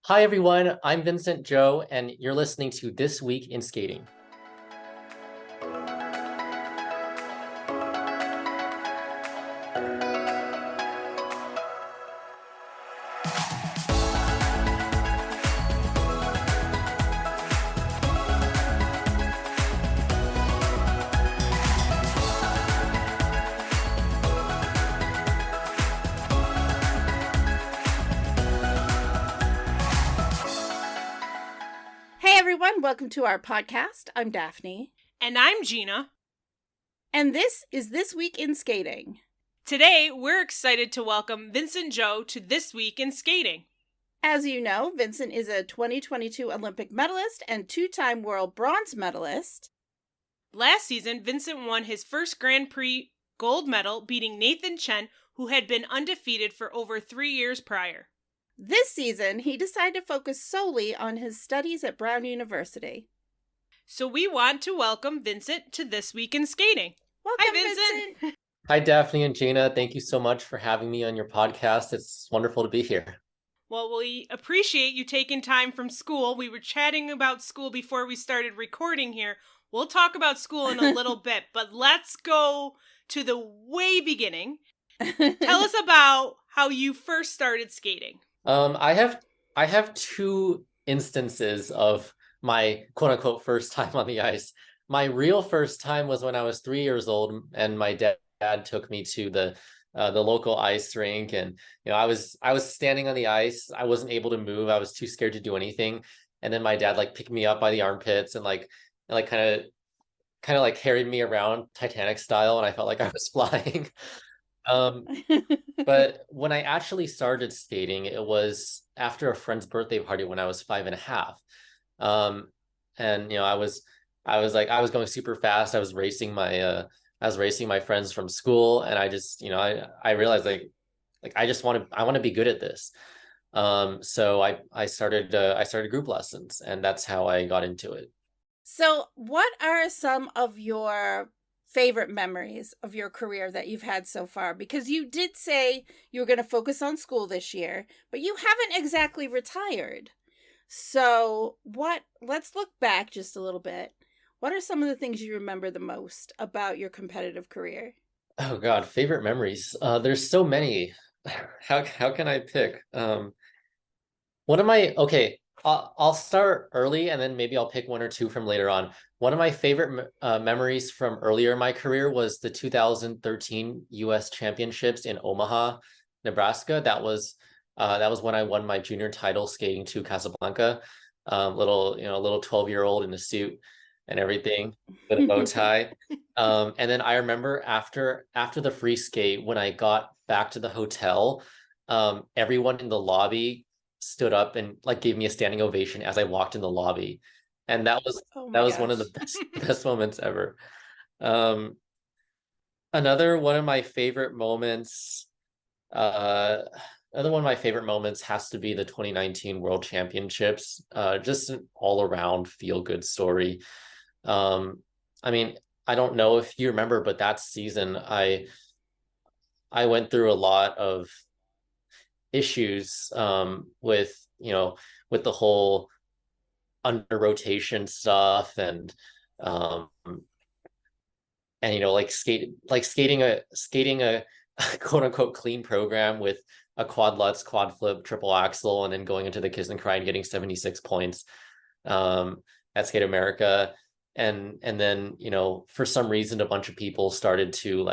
Hi, everyone. I'm Vincent Joe, and you're listening to This Week in Skating. Hey everyone, welcome to our podcast. I'm Daphne. And I'm Gina. And this is This Week in Skating. Today, we're excited to welcome Vincent Joe to This Week in Skating. As you know, Vincent is a 2022 Olympic medalist and two-time world bronze medalist. Last season, Vincent won his first Grand Prix gold medal, beating Nathan Chen, who had been undefeated for over 3 years prior. This season, he decided to focus solely on his studies at Brown University. So we want to welcome Vincent to This Week in Skating. Welcome, Hi, Vincent. Hi, Daphne and Gina. Thank you so much for having me on your podcast. It's wonderful to be here. Well, we appreciate you taking time from school. We were chatting about school before we started recording here. We'll talk about school in a little bit, but let's go to the way beginning. Tell us about how you first started skating. I have two instances of my quote unquote first time on the ice. My real first time was when I was 3 years old, and my dad took me to the local ice rink, and I was standing on the ice. I wasn't able to move. I was too scared to do anything. And then my dad picked me up by the armpits and kind of carried me around Titanic style, and I felt like I was flying. But when I actually started skating, it was after a friend's birthday party when I was 5.5. And I was going super fast. I was racing my friends from school, and I realized I want to be good at this. So I started group lessons, and that's how I got into it. So, what are some of your favorite memories of your career that you've had so far? Because you did say you were going to focus on school this year, but you haven't exactly retired. So let's look back just a little bit. What are some of the things you remember the most about your competitive career? Oh God, favorite memories. There's so many. How can I pick? Okay, I'll start early, and then maybe I'll pick one or two from later on. One of my favorite memories from earlier in my career was the 2013 U.S. Championships in Omaha, Nebraska. That was when I won my junior title skating to Casablanca. Little 12-year-old in a suit and everything with a bow tie. And then I remember after the free skate, when I got back to the hotel, everyone in the lobby stood up and gave me a standing ovation as I walked in the lobby. And that was one of the best moments ever. Another one of my favorite moments has to be the 2019 World Championships. Just an all-around feel-good story. I mean, I don't know if you remember, but that season I went through a lot of issues with the whole under rotation stuff, and skating a quote unquote clean program with a quad lutz, quad flip, triple axel, and then going into the kiss and cry and getting 76 points at Skate America. And then for some reason a bunch of people started to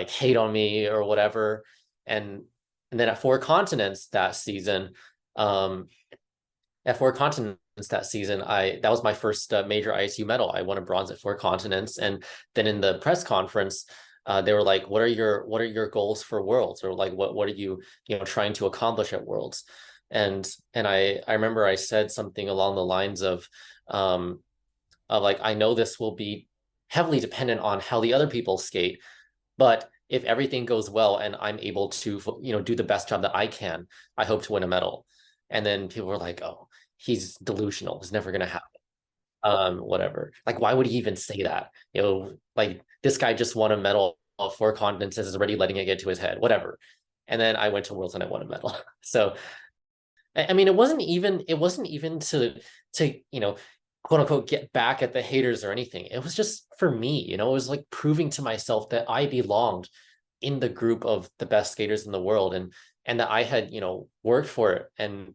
hate on me or whatever, and then at Four Continents that season, that was my first major ISU medal. I won a bronze at Four Continents, and then in the press conference, they were like, "What are your goals for Worlds?" Or what are you trying to accomplish at Worlds? And I remember I said something along the lines of I know this will be heavily dependent on how the other people skate, but if everything goes well and I'm able to do the best job that I can, I hope to win a medal. And then people were like, "Oh, he's delusional. It's never going to happen." Whatever. Why would he even say that? This guy just won a medal of Four Continents and is already letting it get to his head. Whatever. And then I went to Worlds and I won a medal. So I mean, it wasn't even to, quote unquote, get back at the haters or anything. It was just for me, it was like proving to myself that I belonged in the group of the best skaters in the world, and that I had, worked for it and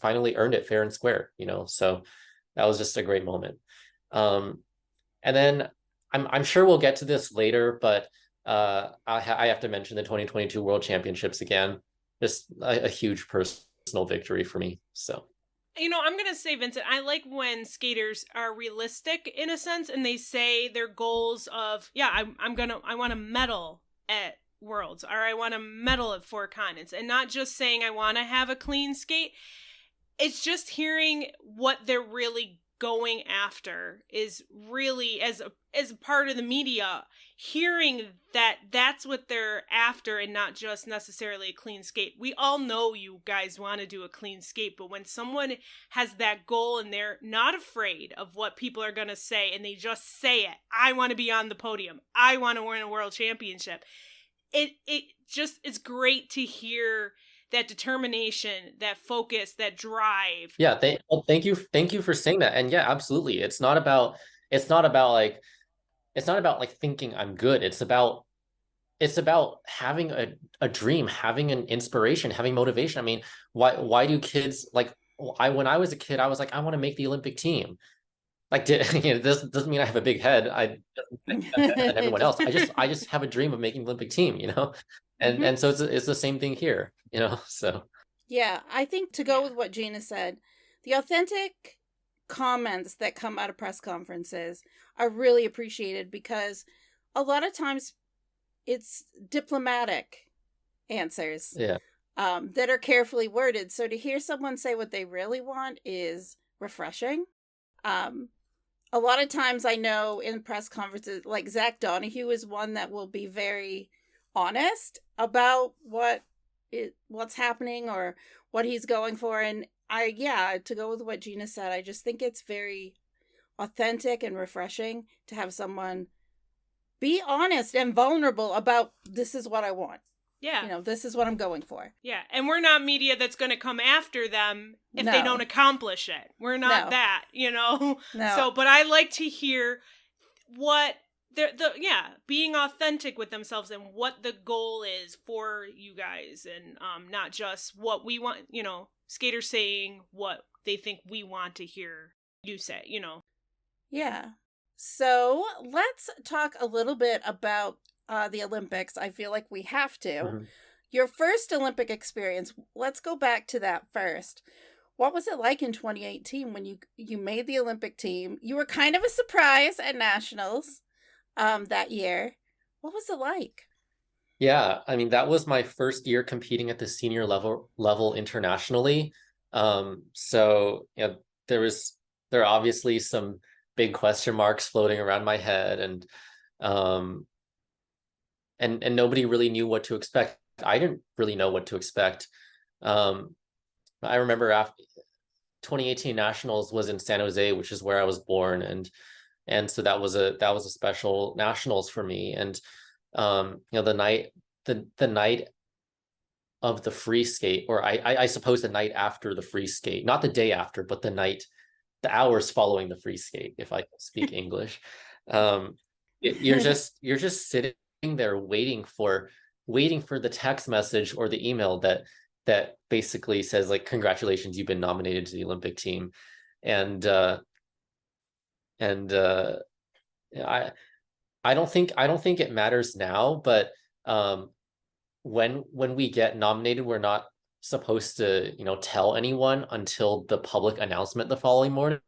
finally earned it fair and square, so that was just a great moment. And then I'm sure we'll get to this later, but I have to mention the 2022 World Championships again. Just a huge personal victory for me. So, I'm going to say, Vincent, I like when skaters are realistic in a sense, and they say their goals of, I want to medal at Worlds, or I want to medal at Four Continents, and not just saying I want to have a clean skate. It's just hearing what they're really going after is really, as a part of the media, hearing that that's what they're after and not just necessarily a clean skate. We all know you guys want to do a clean skate, but when someone has that goal and they're not afraid of what people are going to say and they just say it, I want to be on the podium, I want to win a world championship, it's great to hear that determination, that focus, that drive. Yeah, thank you for saying that. And yeah, absolutely. It's not about like thinking I'm good. It's about having a dream, having an inspiration, having motivation. I mean, why do kids like when I was a kid, I was like, I want to make the Olympic team. Like, this doesn't mean I have a big head. And everyone else. I just have a dream of making the Olympic team, and so it's the same thing here, so. Yeah, I think to go with what Gina said, the authentic comments that come out of press conferences are really appreciated, because a lot of times it's diplomatic answers that are carefully worded. So to hear someone say what they really want is refreshing. A lot of times I know in press conferences, like Zach Donahue is one that will be very honest about what's happening or what he's going for. And to go with what Gina said, I just think it's very authentic and refreshing to have someone be honest and vulnerable about, this is what I want. Yeah. This is what I'm going for. Yeah. And we're not media that's going to come after them if they don't accomplish it. We're not that, No. So, but I like to hear what being authentic with themselves and what the goal is for you guys, and not just what we want, skaters saying what they think we want to hear you say, Yeah. So let's talk a little bit about the Olympics. I feel like we have to. Mm-hmm. Your first Olympic experience, let's go back to that first. What was it like in 2018 when you made the Olympic team? You were kind of a surprise at Nationals that year. What was it like? Yeah, I mean, that was my first year competing at the senior level internationally. So there are obviously some big question marks floating around my head, and nobody really knew what to expect. I didn't really know what to expect. I remember after 2018 Nationals was in San Jose, which is where I was born, and so that was a special Nationals for me. And the night of the free skate, or I suppose the night after the free skate, not the day after, but the hours following the free skate, if I speak English. You're just sitting there waiting for the text message or the email that basically says, like, congratulations, you've been nominated to the Olympic team. And I don't think it matters now, but when we get nominated, we're not supposed to tell anyone until the public announcement the following morning.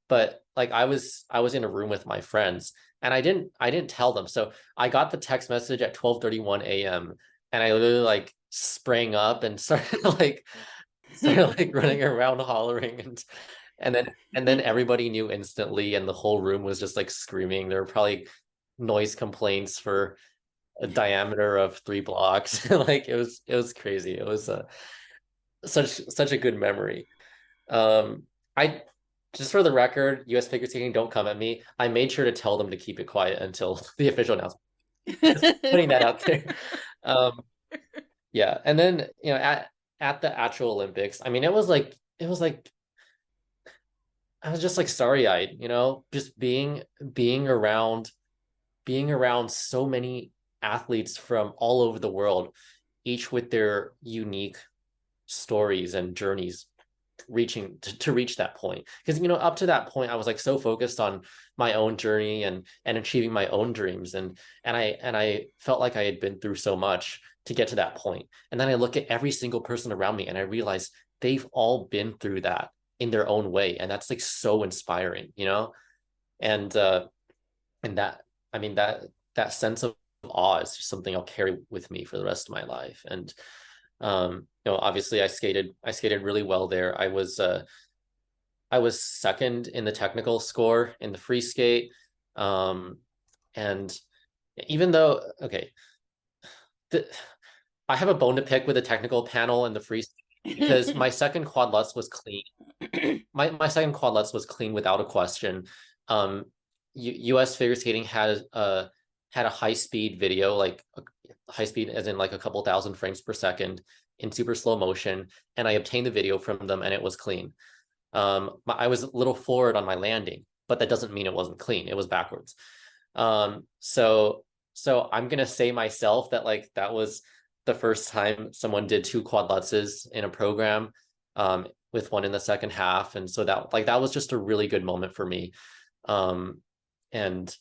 But like I was in a room with my friends, and I didn't tell them. So I got the text message at 12:31 a.m. and I literally like sprang up and started running around hollering, and then everybody knew instantly, and the whole room was just like screaming. There were probably noise complaints for a diameter of 3 blocks. Like it was crazy. It was such a good memory. I just, for the record, US figure skating, don't come at me. I made sure to tell them to keep it quiet until the official announcement. Just putting that out there. Yeah, and then at the actual Olympics, I mean, it was like I was just like starry-eyed, just being around so many athletes from all over the world, each with their unique stories and journeys reaching to reach that point. Because up to that point I was like so focused on my own journey and achieving my own dreams, and I felt like I had been through so much to get to that point. And then I look at every single person around me and I realize they've all been through that in their own way, and that's like so inspiring. And that, I mean, that sense of awe is just something I'll carry with me for the rest of my life. And obviously I skated really well there. I was second in the technical score in the free skate. And even though, okay, the, I have a bone to pick with the technical panel and the free skate, because my second quad lutz was clean. My second quad lutz was clean without a question. US figure skating had a high speed video, like high speed as in like a couple thousand frames per second in super slow motion, and I obtained the video from them and it was clean. I was a little forward on my landing, but that doesn't mean it wasn't clean. It was backwards. So I'm gonna say myself that like that was the first time someone did two quad lutzes in a program, with one in the second half, and so that was just a really good moment for me. And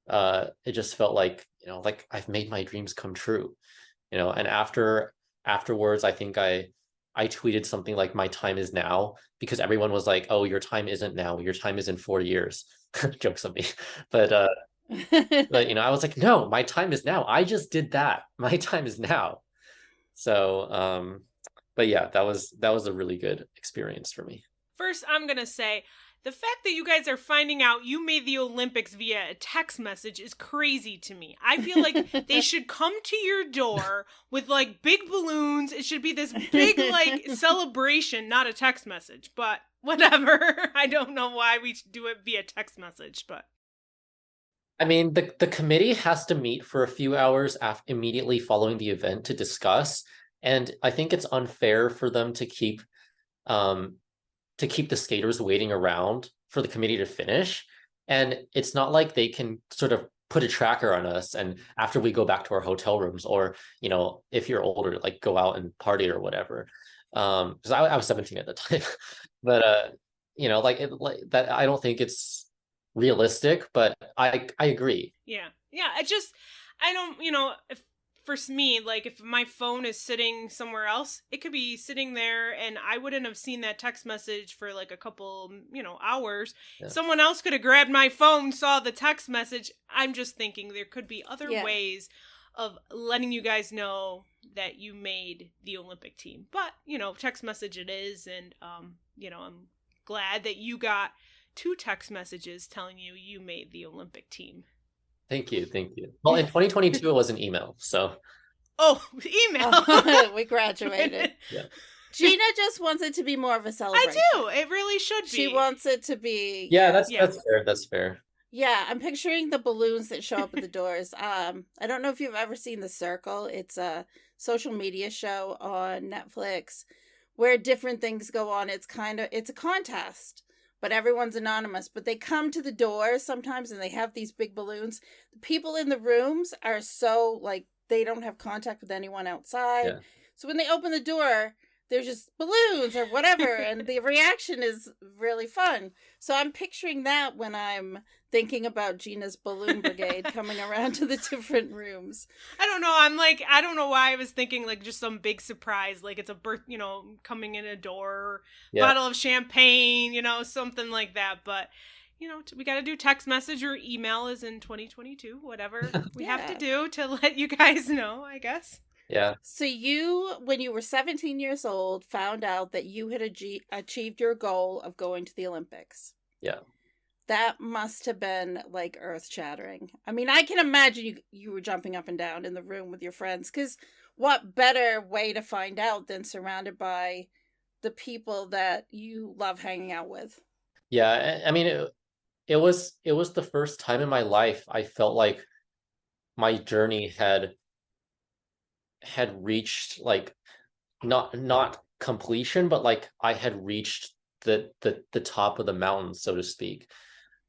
it just felt like like I've made my dreams come true. And afterwards I think I tweeted something like my time is now, because everyone was like, oh, your time isn't now, your time is in 4 years. Jokes on me. But I was like, no, my time is now, I just did that, my time is now. So but yeah, that was a really good experience for me. First, I'm going to say the fact that you guys are finding out you made the Olympics via a text message is crazy to me. I feel like they should come to your door with like big balloons. It should be this big like celebration, not a text message, but whatever. I don't know why we should do it via text message, but I mean, the committee has to meet for a few hours immediately following the event to discuss, and I think it's unfair for them to keep the skaters waiting around for the committee to finish. And it's not like they can sort of put a tracker on us and after we go back to our hotel rooms, or if you're older, like go out and party or whatever. Because I was 17 at the time. But like that, I don't think it's realistic, but I agree. yeah. I don't, if for me, like if my phone is sitting somewhere else, it could be sitting there and I wouldn't have seen that text message for like a couple, hours. Yeah. Someone else could have grabbed my phone, saw the text message. I'm just thinking there could be other ways of letting you guys know that you made the Olympic team. But, text message it is. And, I'm glad that you got 2 text messages telling you made the Olympic team. Thank you. Well, in 2022, it was an email, so. Oh, email. We graduated. Yeah. Gina just wants it to be more of a celebration. I do. It really should be. She wants it to be. Yeah, that's fair. That's fair. Yeah, I'm picturing the balloons that show up at the doors. I don't know if you've ever seen The Circle. It's a social media show on Netflix where different things go on. It's a contest, but everyone's anonymous. But they come to the door sometimes and they have these big balloons. The people in the rooms are so, like, they don't have contact with anyone outside. Yeah. So when they open the door, there's just balloons or whatever, and the reaction is really fun. So I'm picturing that when I'm thinking about Gina's balloon brigade coming around to the different rooms. I don't know. I don't know why I was thinking like just some big surprise, like it's a birth, coming in a door, bottle of champagne, something like that. But, we got to do text message or email is in 2022, whatever we have to do to let you guys know, I guess. Yeah. So you, when you were 17 years old, found out that you had achieved your goal of going to the Olympics. Yeah. That must have been like earth-shattering. I mean, I can imagine you were jumping up and down in the room with your friends, because what better way to find out than surrounded by the people that you love hanging out with? Yeah, I mean, it was the first time in my life I felt like my journey had reached like not completion, but like I had reached the top of the mountain, so to speak.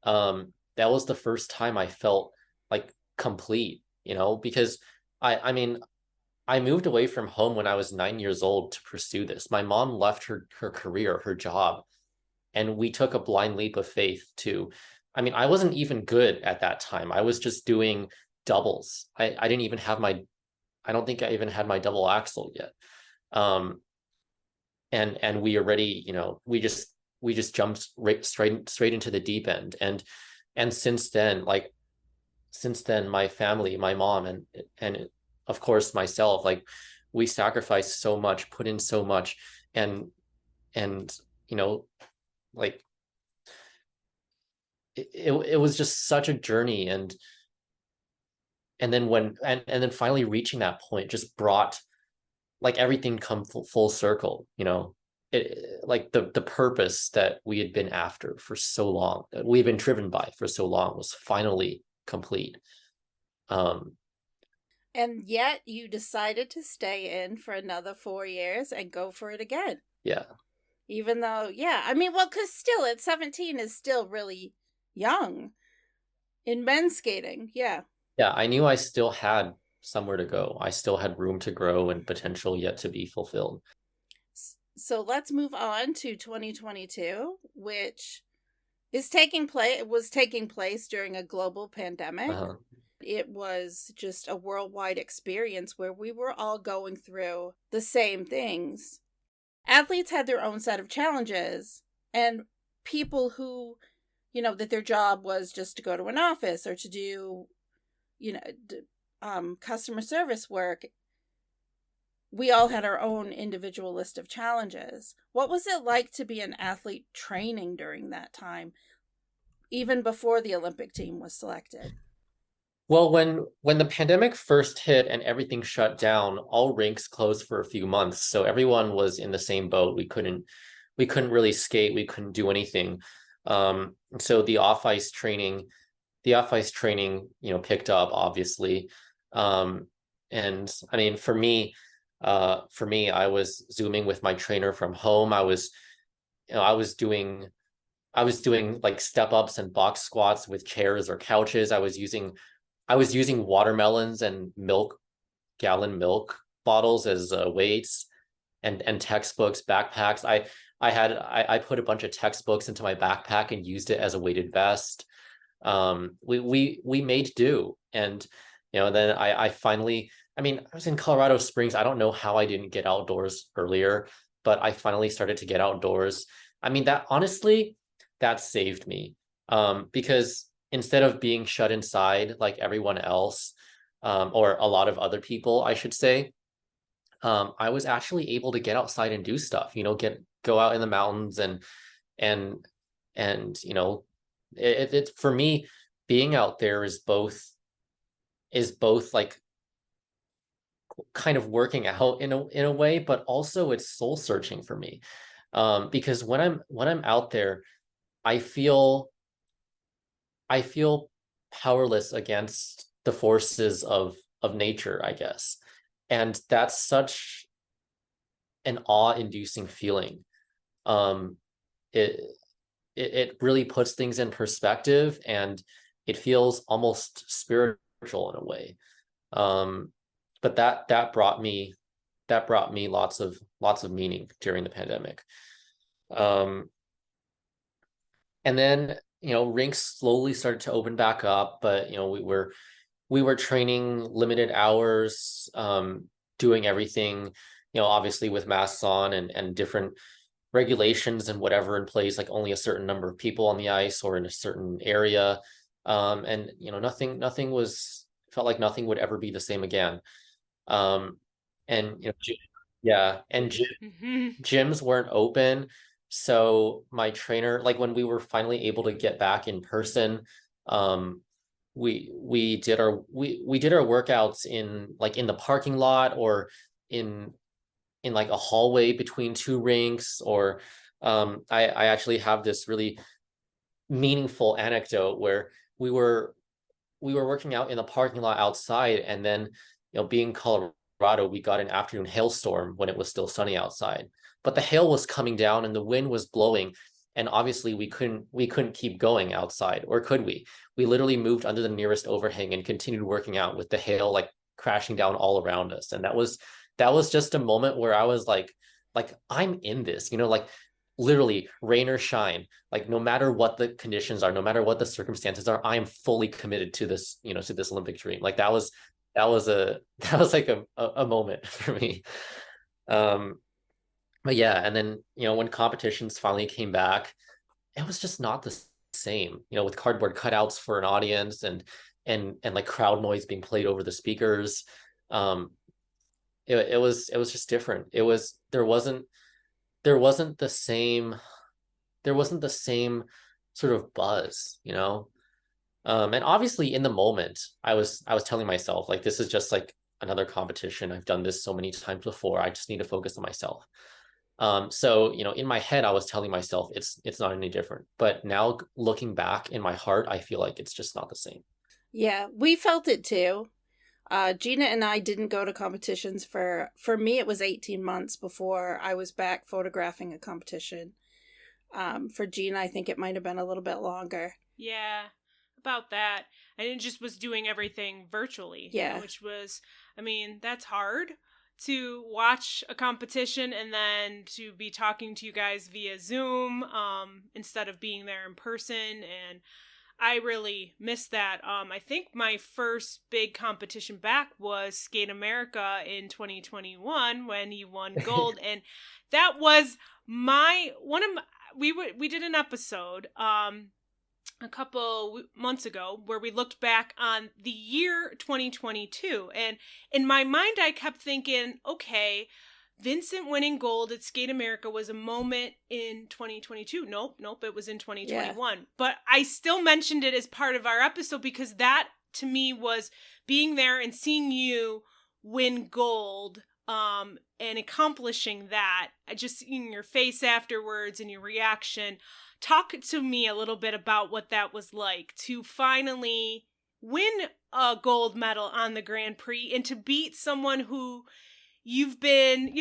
That was the first time I felt like complete, because I mean, I moved away from home when I was 9 years old to pursue this. My mom left her career, her job, and we took a blind leap of faith to, I mean, I wasn't even good at that time. I was just doing doubles. I didn't even have my, I don't think I even had my double axle yet. Um, and we already, we just jumped straight into the deep end. And since then, my family, my mom, and of course myself, like we sacrificed so much, put in so much, and you know, like it was just such a journey. And then finally reaching that point just brought like everything come full circle, like the purpose that we had been after for so long, that we've been driven by for so long, was finally complete. um And yet you decided to stay in for another 4 years and go for it again. yeah. Even though, yeah, I mean, well, because still at 17 is still really young in men's skating. Yeah. Yeah, I knew I still had somewhere to go. I still had room to grow and potential yet to be fulfilled. So let's move on to 2022, which was taking place during a global pandemic. Uh-huh. It was just a worldwide experience where we were all going through the same things. Athletes had their own set of challenges, and people who, that their job was just to go to an office or to do, customer service work. We all had our own individual list of challenges. What was it like to be an athlete training during that time, even before the Olympic team was selected? Well, when the pandemic first hit and everything shut down, all rinks closed for a few months. So everyone was in the same boat. We couldn't really skate. We couldn't do anything. So the off ice training, picked up, obviously. And I mean, for me, I was Zooming with my trainer from home. I was doing like step ups and box squats with chairs or couches. I was using watermelons and gallon milk bottles as weights, and textbooks, backpacks. I put a bunch of textbooks into my backpack and used it as a weighted vest. We made do, and then I finally. I mean, I was in Colorado Springs. I don't know how I didn't get outdoors earlier, but I finally started to get outdoors. I mean, that honestly, that saved me, because instead of being shut inside like everyone else, or a lot of other people, I should say, I was actually able to get outside and do stuff. Go out in the mountains, and it's for me, being out there is both like kind of working out in a way, but also it's soul searching for me, because when I'm out there, I feel I feel powerless against the forces of nature, I guess. And that's such an awe-inducing feeling. Um, it it really puts things in perspective, and it feels almost spiritual in a way. But that brought me lots of meaning during the pandemic. Um, and then rinks slowly started to open back up, but we were training limited hours, doing everything, obviously with masks on, and different regulations and whatever in place, like only a certain number of people on the ice or in a certain area. And nothing felt like nothing would ever be the same again. um and yeah, and gyms weren't open. So my trainer, like when we were finally able to get back in person, um we did our workouts in the parking lot, or in like a hallway between two rinks. Or I actually have this really meaningful anecdote where we were working out in the parking lot outside, and then being Colorado, Colorado, we got an afternoon hailstorm when it was still sunny outside, but the hail was coming down and the wind was blowing. And obviously we couldn't keep going outside, or could we? We literally moved under the nearest overhang and continued working out with the hail like crashing down all around us. And that was just a moment where I was like I'm in this, like literally rain or shine, like no matter what the conditions are, no matter what the circumstances are, I am fully committed to this, to this Olympic dream. Like that was like a moment for me. But yeah, and then when competitions finally came back, it was just not the same, with cardboard cutouts for an audience and like crowd noise being played over the speakers. It was just different. There wasn't the same sort of buzz, and obviously in the moment I was telling myself like, this is just like another competition. I've done this so many times before. I just need to focus on myself. So in my head I was telling myself it's not any different, but now looking back in my heart, I feel like it's just not the same. Yeah, we felt it too. Gina and I didn't go to competitions for me, it was 18 months before I was back photographing a competition. For Gina, I think it might have been a little bit longer. Yeah, about that. And it just was doing everything virtually. Yeah. Which was, that's hard to watch a competition and then to be talking to you guys via Zoom instead of being there in person. And I really missed that. I think my first big competition back was Skate America in 2021 when you won gold. And that was we did an episode a couple months ago where we looked back on the year 2022. And in my mind, I kept thinking, okay, Vincent winning gold at Skate America was a moment in 2022. Nope, it was in 2021. Yeah. But I still mentioned it as part of our episode because that, to me, was being there and seeing you win gold and accomplishing that. Just seeing your face afterwards and your reaction. Talk to me a little bit about what that was like to finally win a gold medal on the Grand Prix and to beat someone who you've been,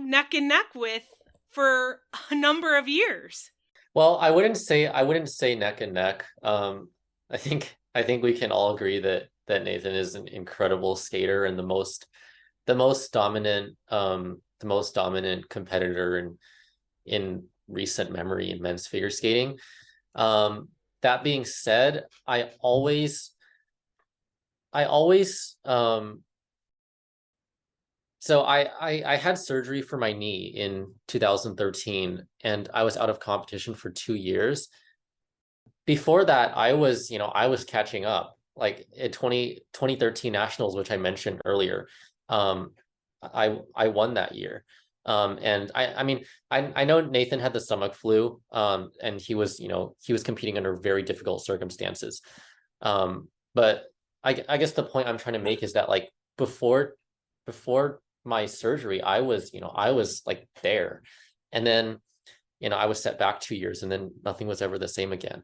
neck and neck with for a number of years. Well, I wouldn't say neck and neck. I think we can all agree that Nathan is an incredible skater and the most dominant competitor in recent memory in men's figure skating. That being said, I always so I had surgery for my knee in 2013 and I was out of competition for 2 years. Before that, I was catching up. Like at 2013 nationals, which I mentioned earlier, I won that year. And I know Nathan had the stomach flu, and he was competing under very difficult circumstances. But I guess the point I'm trying to make is that like before my surgery, I was like there, and then I was set back 2 years, and then nothing was ever the same again.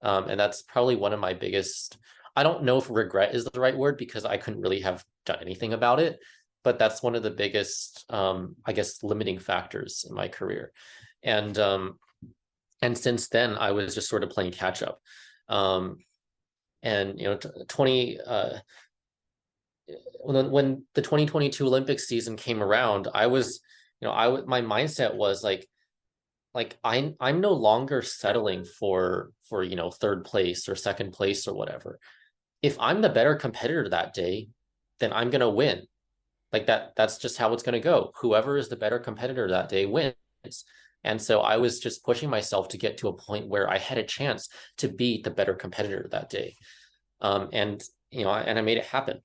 And that's probably one of my biggest, I don't know if regret is the right word because I couldn't really have done anything about it, but that's one of the biggest, I guess, limiting factors in my career. And since then I was just sort of playing catch up. And when the 2022 Olympics season came around, I was, my mindset was like I'm no longer settling for third place or second place or whatever. If I'm the better competitor that day, then I'm gonna win. Like that's just how it's gonna go. Whoever is the better competitor that day wins. And so I was just pushing myself to get to a point where I had a chance to be the better competitor that day. And I made it happen.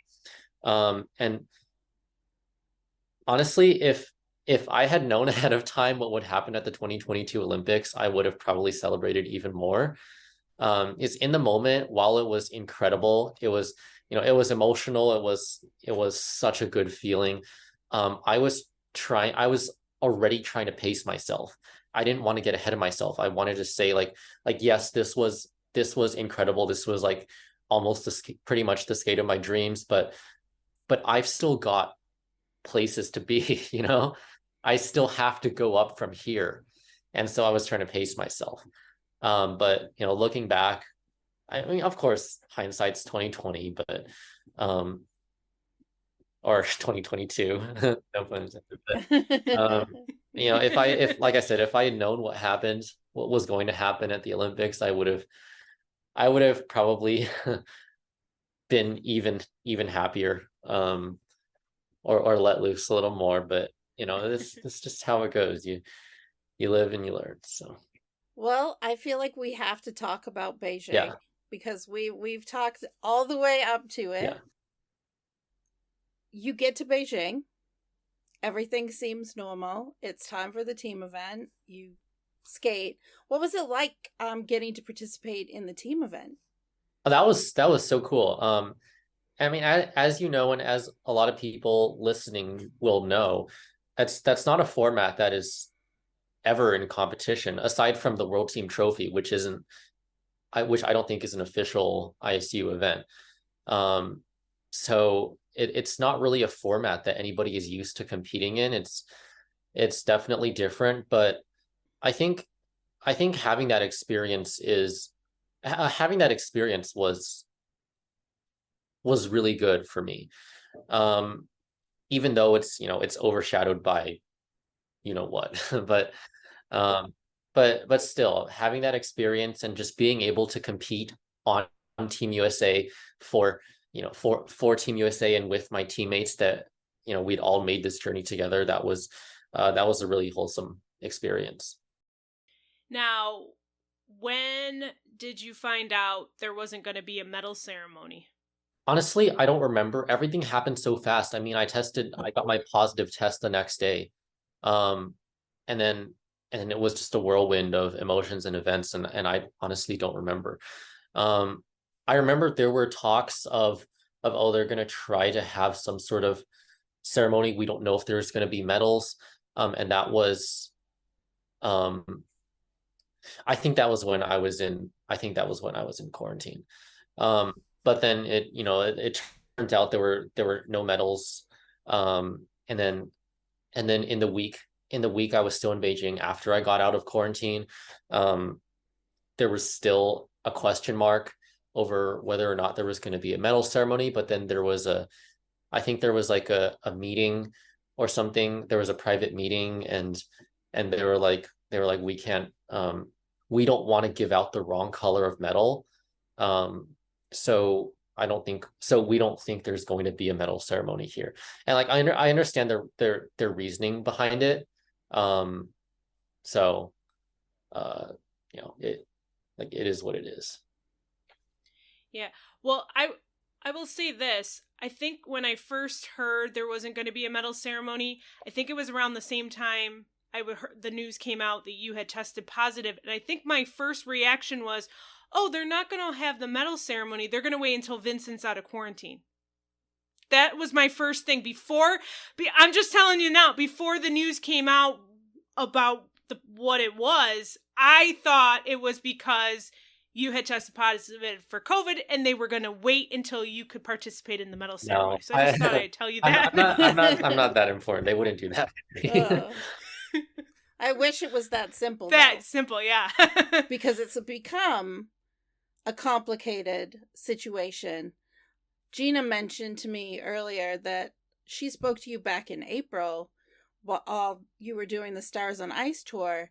And honestly, if I had known ahead of time what would happen at the 2022 Olympics, I would have probably celebrated even more. It's in the moment, while it was incredible, it was emotional. It was such a good feeling. I was already trying to pace myself. I didn't want to get ahead of myself. I wanted to say like, yes, this was incredible. This was like almost pretty much the skate of my dreams, but I've still got places to be, you know? I still have to go up from here. And so I was trying to pace myself. But you know, looking back, I mean, of course, hindsight's 2020, but or 2022. No pun intended. But you know, if like I said, if I had known what happened, what was going to happen at the Olympics, I would have probably been even happier, or let loose a little more. But you know, this just how it goes. You live and you learn. So Well, I feel like we have to talk about Beijing yeah, because we've talked all the way up to it. yeah. You get to Beijing, everything seems normal. It's time for the team event. You skate. What was it like getting to participate in the team event? That was so cool. I mean, as you know, and as a lot of people listening will know, that's not a format that is ever in competition, aside from the World Team Trophy, which I don't think is an official ISU event. So it's not really a format that anybody is used to competing in. It's definitely different, but I think I think having that experience is having that experience was really good for me. Um, Even though it's, you know, it's overshadowed by you know what, but um, but still having that experience and just being able to compete on Team USA for for Team USA and with my teammates that you know we'd all made this journey together. That was a really wholesome experience. Now, when did you find out there wasn't going to be a medal ceremony? Honestly, I don't remember. Everything happened so fast. I mean, I got my positive test the next day. Um, and then and it was just a whirlwind of emotions and events, and I honestly don't remember. Um, I remember there were talks of oh, they're gonna try to have some sort of ceremony. We don't know if there's gonna be medals. And that was um I think that was when I was in quarantine. Um, but then it turned out there were no medals. And then in the week I was still in Beijing after I got out of quarantine, um, there was still a question mark over whether or not there was going to be a medal ceremony. But then I think there was like a meeting or something. There was a private meeting, and they were like we don't want to give out the wrong color of medal. Um, so we don't think there's going to be a medal ceremony here. And like I understand their reasoning behind it. Um, so uh, you know, it is what it is. Yeah. Well, I will say this. I think when I first heard there wasn't going to be a medal ceremony, I think it was around the same time the news came out that you had tested positive, and I think my first reaction was, "Oh, they're not going to have the medal ceremony. They're going to wait until Vincent's out of quarantine." That was my first thing I'm just telling you now, before the news came out about what it was, I thought it was because you had tested positive for COVID and they were going to wait until you could participate in the medal ceremony. No, So I just thought I'd tell you that. I'm not that important. They wouldn't do that. I wish it was that simple. That simple, yeah. Because it's become a complicated situation. Gina mentioned to me earlier that she spoke to you back in April while you were doing the Stars on Ice tour.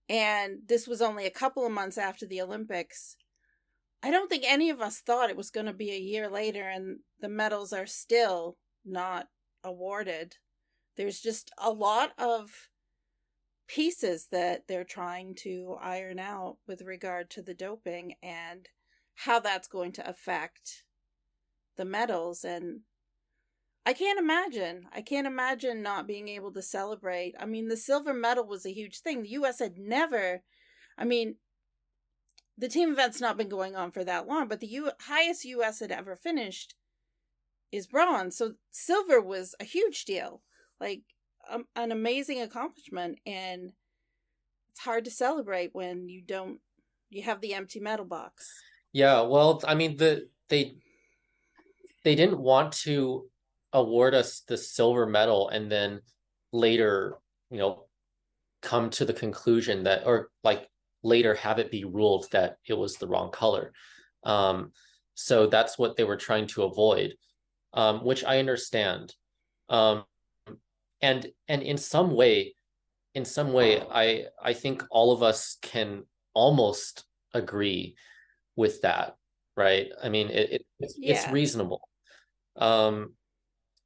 And this was only a couple of months after the Olympics. I don't think any of us thought it was going to be a year later and the medals are still not awarded. There's just a lot of pieces that they're trying to iron out with regard to the doping and how that's going to affect the medals. And I can't imagine not being able to celebrate. I mean, the silver medal was a huge thing. The US had never, I mean, the team event's not been going on for that long, but the highest US had ever finished is bronze. So silver was a huge deal, like an amazing accomplishment. And it's hard to celebrate when you have the empty medal box. Yeah, well, I mean, they didn't want to award us the silver medal and then later, come to the conclusion that, or like later have it be ruled that it was the wrong color. So that's what they were trying to avoid, which I understand. Um, and in some way, I think all of us can almost agree with that, right? I mean, it's Yeah. reasonable. Um,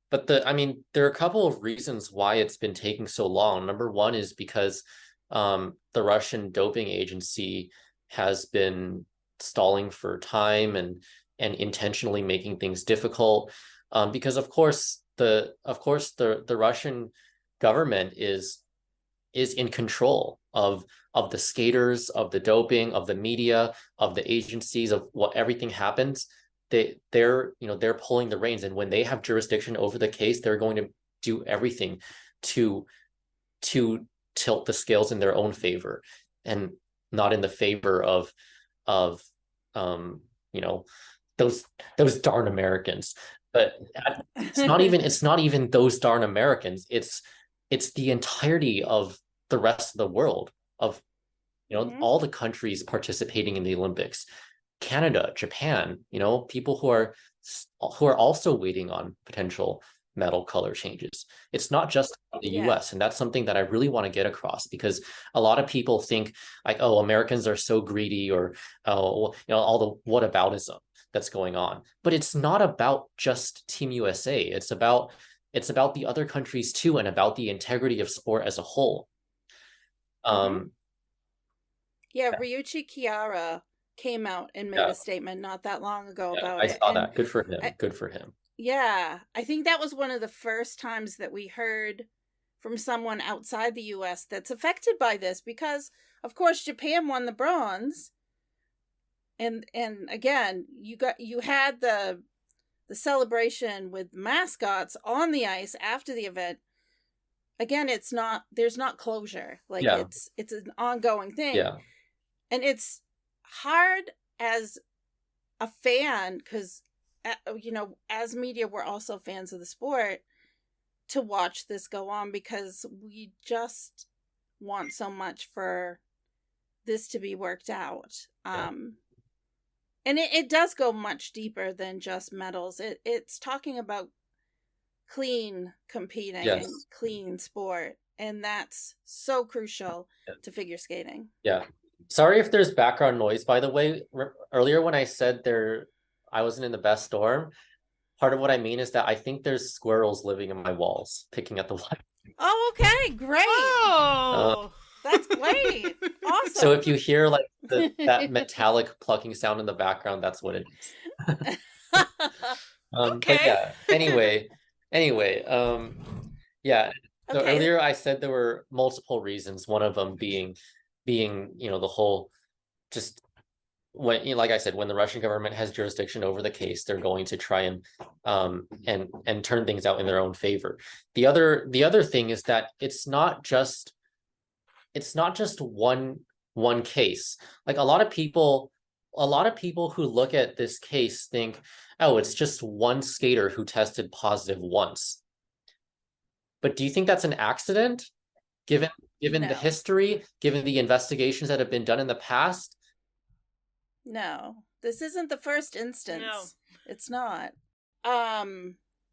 but there are a couple of reasons why it's been taking so long. Number one is because the Russian doping agency has been stalling for time and intentionally making things difficult. Because of course the Russian government is in control of the skaters, of the doping, of the media, of the agencies, of what everything happens. They're pulling the reins, and when they have jurisdiction over the case, they're going to do everything to tilt the scales in their own favor and not in the favor of you know those darn Americans. But it's not even those darn Americans. It's the entirety of the rest of the world, of all the countries participating in the Olympics. Canada, Japan, people who are also waiting on potential medal color changes. It's not just the Yeah. US. And that's something that I really want to get across, because a lot of people think like, oh, Americans are so greedy, or all the whataboutism that's going on. But it's not about just Team USA. It's about the other countries too, and about the integrity of sport as a whole. Yeah, Ryuichi Kiara came out and made a statement not that long ago about it. I saw that. Good for him. Good for him. Yeah, I think that was one of the first times that we heard from someone outside the US that's affected by this, because of course Japan won the bronze. And again, you had the celebration with mascots on the ice after the event. Again, there's not closure. Like it's an ongoing thing. Yeah. And it's hard as a fan, because as media, we're also fans of the sport, to watch this go on, because we just want so much for this to be worked out. And it does go much deeper than just medals. It's talking about clean competing and clean sport, and that's so crucial to figure skating. Yeah. Sorry if there's background noise, by the way. Earlier when I said I wasn't in the best storm, part of what I mean is that I think there's squirrels living in my walls, picking at the light. Oh, okay, great. Oh, that's great. Awesome. So if you hear like that metallic plucking sound in the background, that's what it is. Okay. But yeah, anyway, yeah. So Okay. earlier I said there were multiple reasons, one of them being the whole, just when, like I said, when the Russian government has jurisdiction over the case, they're going to try and turn things out in their own favor. The other thing is that it's not just one case. Like a lot of people who look at this case think, oh, it's just one skater who tested positive once. But do you think that's an accident, given No. the history, given the investigations that have been done in the past? No, this isn't the first instance. No. It's not.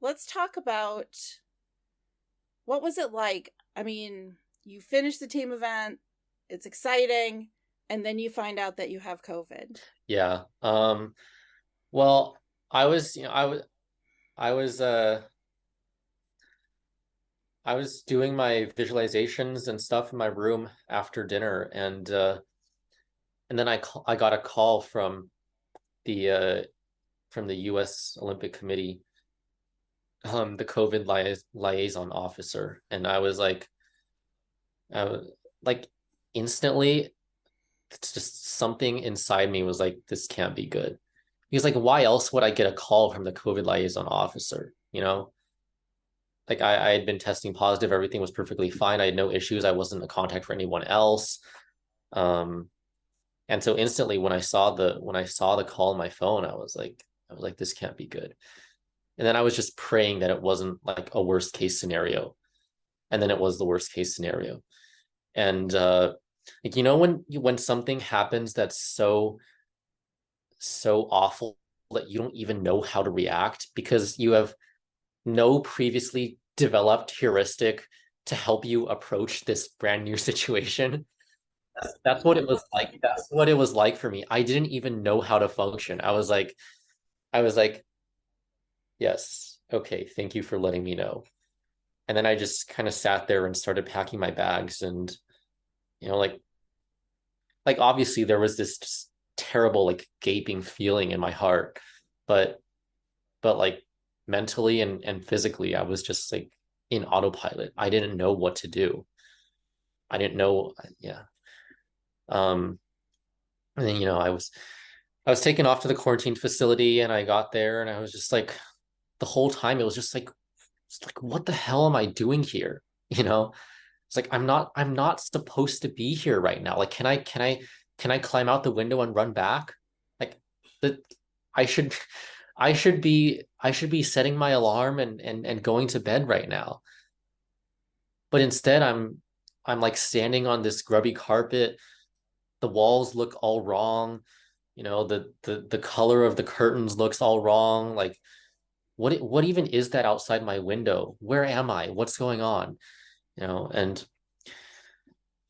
Let's talk about, what was it like? I mean, you finish the team event, it's exciting, and then you find out that you have COVID. Yeah. Well, I was doing my visualizations and stuff in my room after dinner, and then I got a call from the U.S. Olympic Committee, the COVID liaison officer, and I was like instantly, it's just something inside me was like, this can't be good. Because like, why else would I get a call from the COVID liaison officer? Like I had been testing positive, everything was perfectly fine. I had no issues. I wasn't a contact for anyone else. And so instantly when I saw the call on my phone, I was like, this can't be good. And then I was just praying that it wasn't like a worst case scenario. And then it was the worst case scenario. And like, you know, when something happens that's so awful that you don't even know how to react because you have no previously developed heuristic to help you approach this brand new situation. That's what it was like. That's what it was like for me. I didn't even know how to function. I was like, yes, okay, thank you for letting me know. And then I just kind of sat there and started packing my bags. And you know, like obviously there was this just terrible like gaping feeling in my heart, but like mentally and physically I was just like in autopilot. I didn't know what to do. I didn't know. Yeah. um and then, you know, I was taken off to the quarantine facility, and I got there, and I was just like, the whole time it was just like, it's like, what the hell am I doing here? You know, it's like, I'm not supposed to be here right now. Like, can I climb out the window and run back? Like, the I should I should be setting my alarm and going to bed right now. But instead I'm like standing on this grubby carpet. The walls look all wrong. You know, the color of the curtains looks all wrong. Like, what even is that outside my window? Where am I? What's going on? You know, and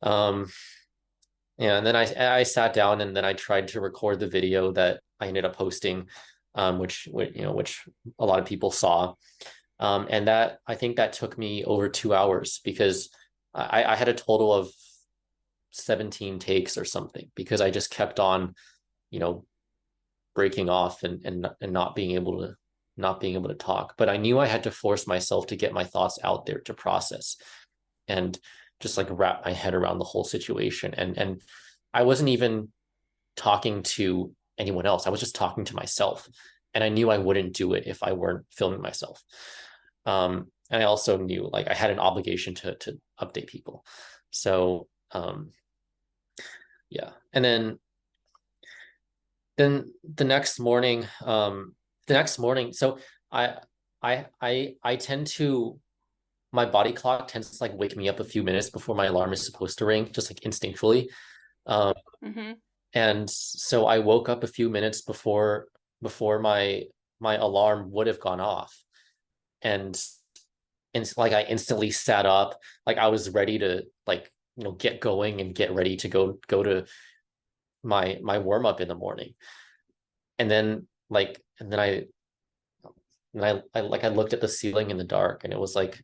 um yeah, and then I sat down, and then I tried to record the video that I ended up posting, which a lot of people saw. And that, I think that took me over 2 hours, because I had a total of 17 takes or something, because I just kept on, you know, breaking off and not being able to talk. But I knew I had to force myself to get my thoughts out there to process and just like wrap my head around the whole situation. And I wasn't even talking to anyone else. I was just talking to myself. And I knew I wouldn't do it if I weren't filming myself. And I also knew like I had an obligation to update people. So yeah. And then the next morning, so I I tend to, my body clock tends to like wake me up a few minutes before my alarm is supposed to ring, just like instinctually. Um, Mm-hmm. and so I woke up a few minutes before my alarm would have gone off. And like I instantly sat up, like I was ready to like, you know, get going and get ready to go to my warm up in the morning. And then like and then I looked at the ceiling in the dark, and I was like,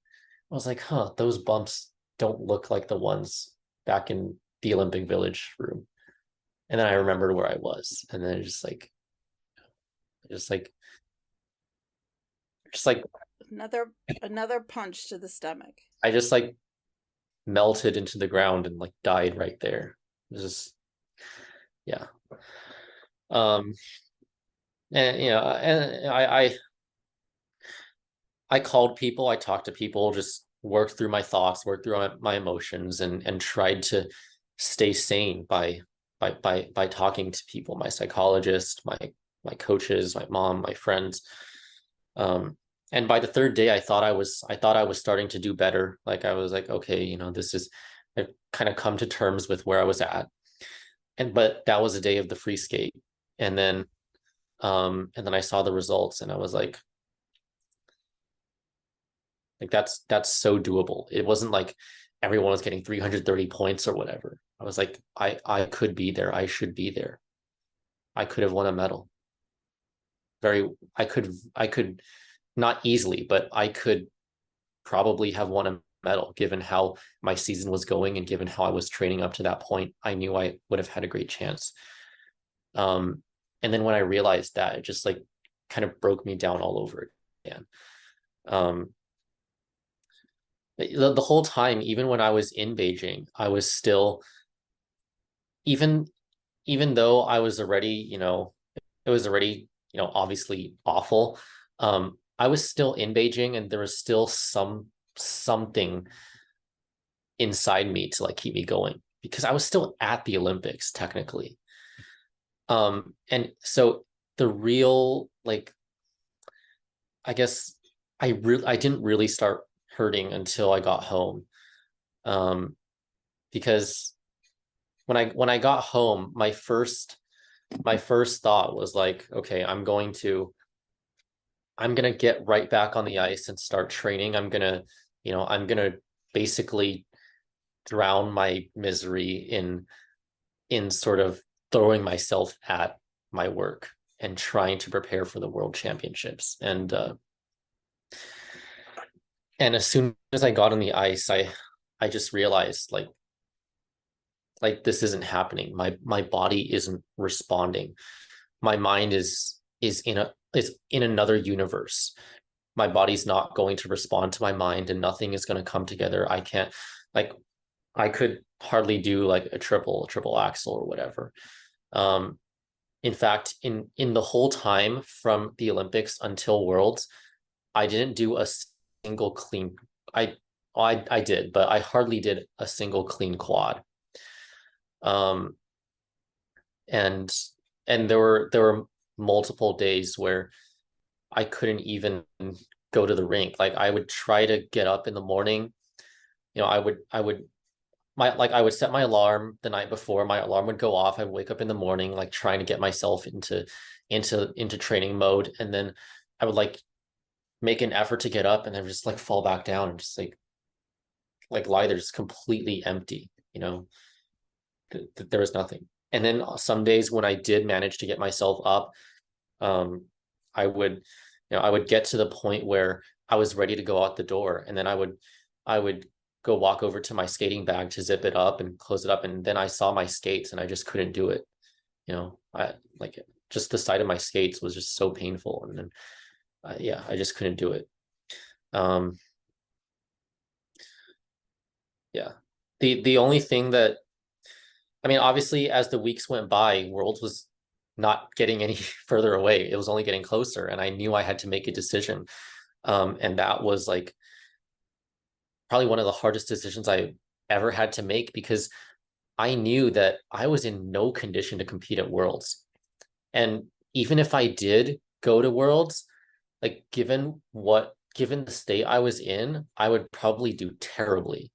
huh, those bumps don't look like the ones back in the Olympic Village room. And then I remembered where I was, and then just like just like Another punch to the stomach. I just like melted into the ground and like died right there. It was just, yeah. Um and you know, and I called people, I talked to people, just worked through my thoughts, worked through my emotions, and tried to stay sane by talking to people, my psychologist, my coaches, my mom, my friends. And by the third day, I thought I was starting to do better. Like I was like, okay, you know, I've kind of come to terms with where I was at. But that was a day of the free skate. And then I saw the results, and I was like that's so doable. It wasn't like everyone was getting 330 points or whatever. I was like, I could be there. I should be there. I could have won a medal. I could not easily, but I could probably have won a medal given how my season was going and given how I was training up to that point. I knew I would have had a great chance. And then when I realized that, it just like kind of broke me down all over again. Um, the whole time, even when I was in Beijing, I was still, even even though I was already, you know, it was already, you know, obviously awful. I was still in Beijing, and there was still something inside me to like keep me going, because I was still at the Olympics technically. And so the real like I guess I didn't really start hurting until I got home. Because when I got home, my first thought was like, okay, I'm gonna get right back on the ice and start training. I'm gonna basically drown my misery in sort of throwing myself at my work and trying to prepare for the world championships. And as soon as I got on the ice, I just realized like this isn't happening. My body isn't responding. My mind is in another universe. My body's not going to respond to my mind, and nothing is going to come together. I can't, like, I could hardly do like a triple axel or whatever. In fact, in the whole time from the Olympics until Worlds, I didn't do a single clean. I did, but I hardly did a single clean quad. Um, and there were multiple days where I couldn't even go to the rink. Like I would try to get up in the morning. I would set my alarm the night before. My alarm would go off. I would wake up in the morning, like trying to get myself into training mode, and then I would like make an effort to get up, and then just like fall back down and just like lie there, just completely empty. There was nothing. And then some days when I did manage to get myself up, I would, I would get to the point where I was ready to go out the door, and then I would go walk over to my skating bag to zip it up and close it up, and then I saw my skates and I just couldn't do it. I like just the sight of my skates was just so painful, and then yeah, I just couldn't do it. Yeah, the only thing that, I mean, obviously, as the weeks went by, Worlds was not getting any further away. It was only getting closer, and I knew I had to make a decision. And that was like probably one of the hardest decisions I ever had to make, because I knew that I was in no condition to compete at Worlds. And even if I did go to Worlds, like given the state I was in, I would probably do terribly.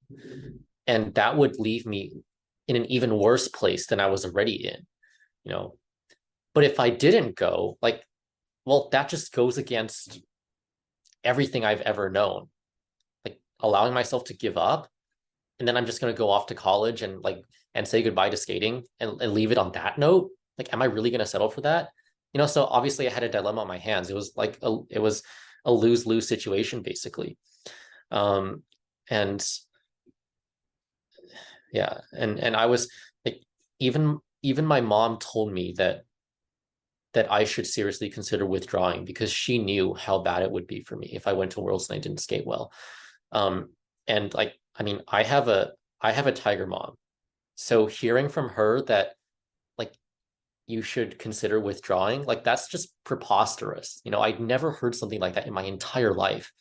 And that would leave me in an even worse place than I was already in. But if I didn't go, like, well, that just goes against everything I've ever known. Like allowing myself to give up, and then I'm just going to go off to college and say goodbye to skating and leave it on that note. Like, am I really going to settle for that? So obviously I had a dilemma on my hands. It was like it was a lose-lose situation, basically. And yeah, and I was like, even my mom told me that I should seriously consider withdrawing, because she knew how bad it would be for me if I went to Worlds and I didn't skate well. And like, I mean, I have a tiger mom. So hearing from her that like you should consider withdrawing, like that's just preposterous. I'd never heard something like that in my entire life.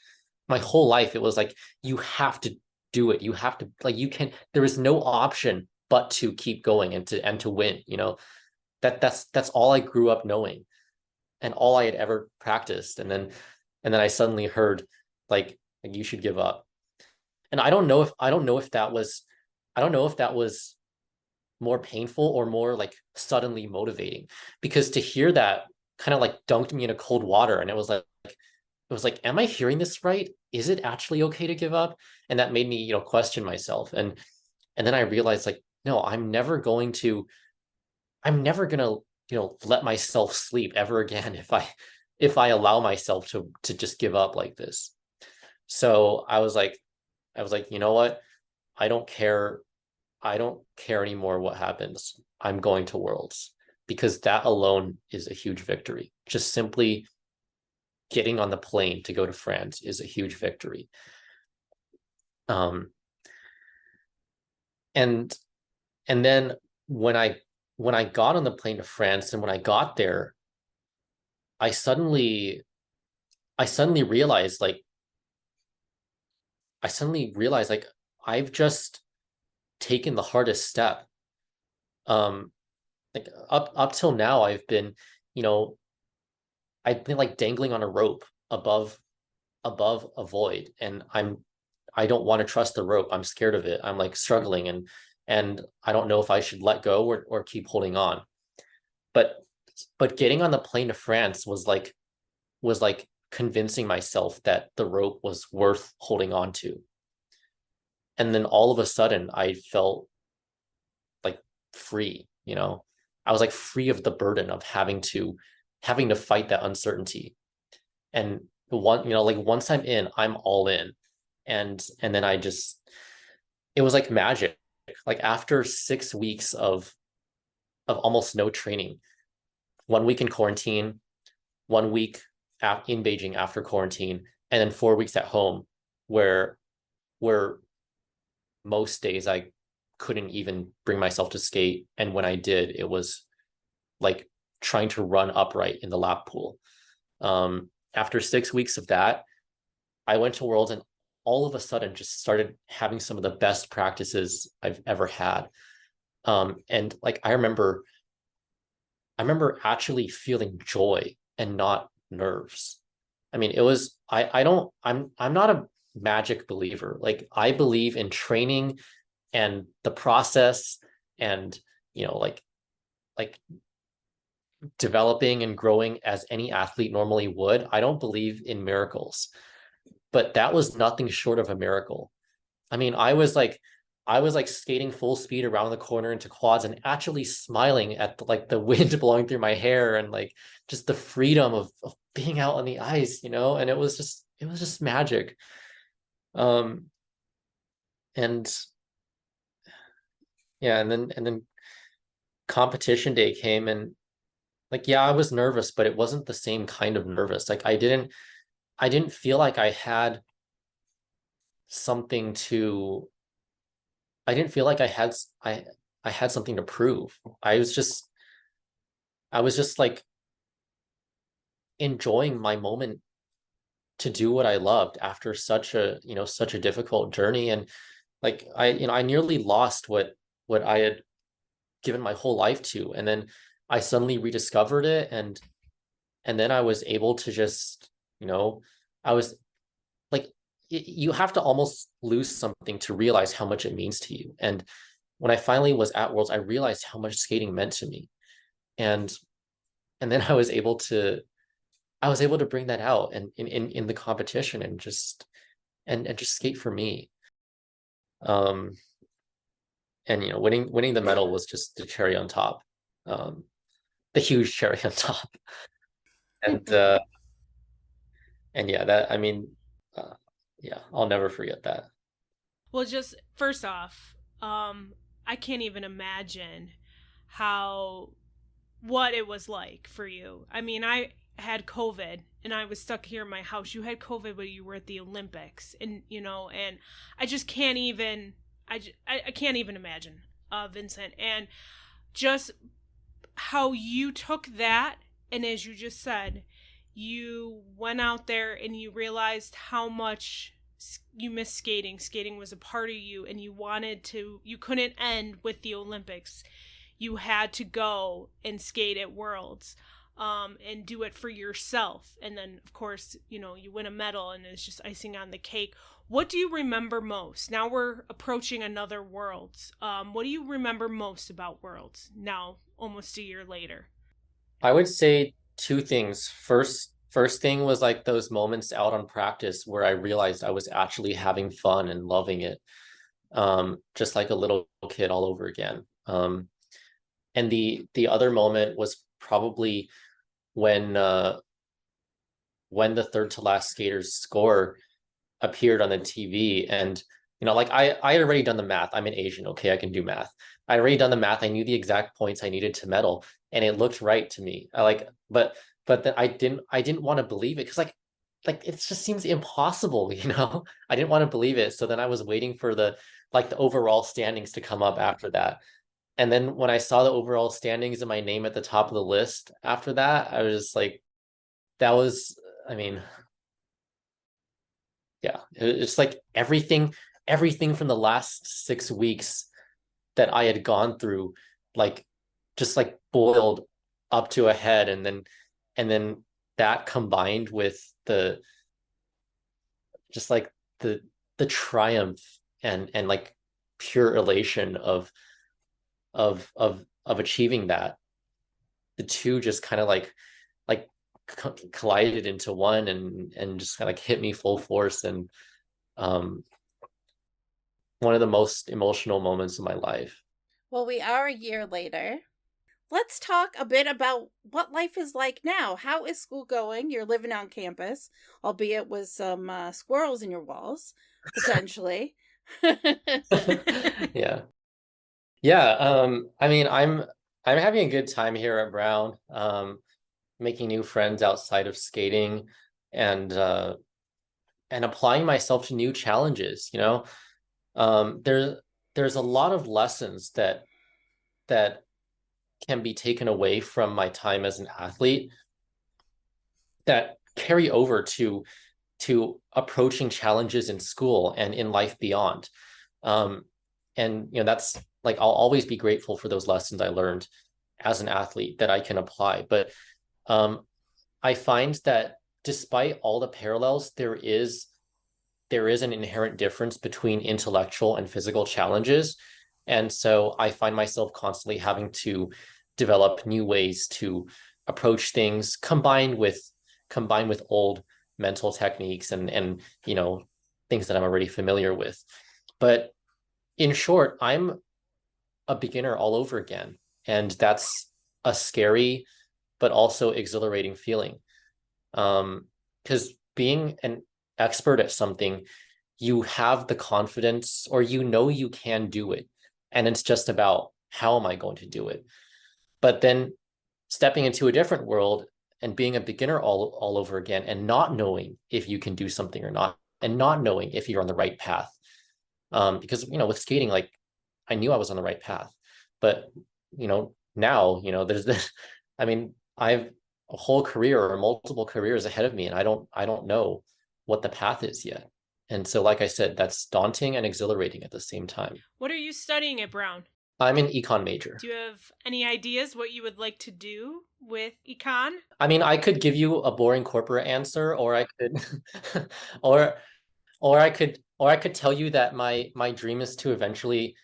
My whole life, it was like, you have to do it. You have to, like, there is no option but to keep going and to win. That's all I grew up knowing and all I had ever practiced. And then I suddenly heard like you should give up. And I don't know if that was more painful or more like suddenly motivating, because to hear that kind of like dunked me in a cold water, and it was like, am I hearing this right? Is it actually okay to give up? And that made me, question myself. And then I realized like, no, I'm never gonna, let myself sleep ever again if I allow myself to just give up like this. So I was like, you know what? I don't care anymore what happens. I'm going to Worlds, because that alone is a huge victory. Just simply getting on the plane to go to France is a huge victory. And then when I got on the plane to France, and when I got there, I suddenly realized like I've just taken the hardest step. Like up till now, I've been like dangling on a rope above a void, and I don't want to trust the rope. I'm scared of it. I'm like struggling, and I don't know if I should let go or keep holding on. But getting on the plane to France was like convincing myself that the rope was worth holding on to. And then all of a sudden I felt like free, you know. I was like free of the burden of having to fight that uncertainty. And like once I'm in, I'm all in. And then it was like magic. Like after 6 weeks of almost no training, 1 week in quarantine, 1 week in Beijing after quarantine, and then 4 weeks at home, where most days I couldn't even bring myself to skate, and when I did, it was like trying to run upright in the lap pool. After 6 weeks of that, I went to Worlds and all of a sudden just started having some of the best practices I've ever had. And like I remember actually feeling joy and not nerves. I mean, it was I'm not a magic believer. Like I believe in training and the process, and like developing and growing as any athlete normally would. I don't believe in miracles, but that was nothing short of a miracle. I mean, I was like skating full speed around the corner into quads and actually smiling at like the wind blowing through my hair, and like just the freedom of being out on the ice, you know. And it was just magic. Um and yeah, and then competition day came, and like, yeah, I was nervous, but it wasn't the same kind of nervous. Like I didn't feel like something to I didn't feel like I had something to prove. I was just like enjoying my moment to do what I loved after such a difficult journey. And like I nearly lost what I had given my whole life to, and then I suddenly rediscovered it, and then I was able to just, I was like, you have to almost lose something to realize how much it means to you. And when I finally was at Worlds, I realized how much skating meant to me. And then I was able to bring that out and in the competition, and just skate for me. Um and winning the medal was just the cherry on top. The huge cherry on top. And yeah, that I mean, yeah, I'll never forget that. Well, just first off, I can't even imagine what it was like for you. I mean, I had COVID and I was stuck here in my house. You had COVID, but you were at the Olympics, and and I just can't even. I can't even imagine, Vincent, and just how you took that, and as you just said, you went out there and you realized how much you missed skating. Skating was a part of you, and you couldn't end with the Olympics. You had to go and skate at Worlds, and do it for yourself. And then, of course, you win a medal, and it's just icing on the cake. What do you remember most? Now we're approaching another Worlds. What do you remember most about Worlds now, almost a year later? I would say two things. First thing was like those moments out on practice where I realized I was actually having fun and loving it. Just like a little kid all over again. And the other moment was probably when the third to last skater's score appeared on the TV. And like I had already done the math. I'm an Asian, okay, I can do math. I already done the math. I knew the exact points I needed to medal, and it looked right to me. But then I didn't want to believe it, because like it just seems impossible, I didn't want to believe it. So then I was waiting for the overall standings to come up after that. And then when I saw the overall standings and my name at the top of the list after that, I was just like, that was, I mean, yeah, it's like everything from the last 6 weeks that I had gone through, like just like boiled up to a head. And then that combined with the just like the triumph and like pure elation of achieving that, the two just kind of like collided into one and just kind of like hit me full force, and um one of the most emotional moments of my life. Well, we are a year later. Let's talk a bit about what life is like now. How is school going? You're living on campus, albeit with some squirrels in your walls, potentially. Yeah. Yeah, I mean, I'm having a good time here at Brown, making new friends outside of skating, and and applying myself to new challenges, you know. There's a lot of lessons that can be taken away from my time as an athlete that carry over to approaching challenges in school and in life beyond. Um, and you know, that's like I'll always be grateful for those lessons I learned as an athlete that I can apply. But um, I find that despite all the parallels, there is an inherent difference between intellectual and physical challenges. And so I find myself constantly having to develop new ways to approach things combined with old mental techniques and you know, things that I'm already familiar with. But in short, I'm a beginner all over again. And that's a scary but also exhilarating feeling. Because being an expert at something, you have the confidence, or you know you can do it. And it's just about, how am I going to do it? But then stepping into a different world and being a beginner all over again, and not knowing if you can do something or not, and not knowing if you're on the right path. Because, you know, with skating, like, I knew I was on the right path, but, you know, now, you know, there's this, I mean, I've a whole career or multiple careers ahead of me, and I don't know what the path is yet. And so, like I said, that's daunting and exhilarating at the same time. What are you studying at Brown? I'm an econ major. Do you have any ideas what you would like to do with econ? I mean, I could give you a boring corporate answer, or I could or or I could tell you that my dream is to eventually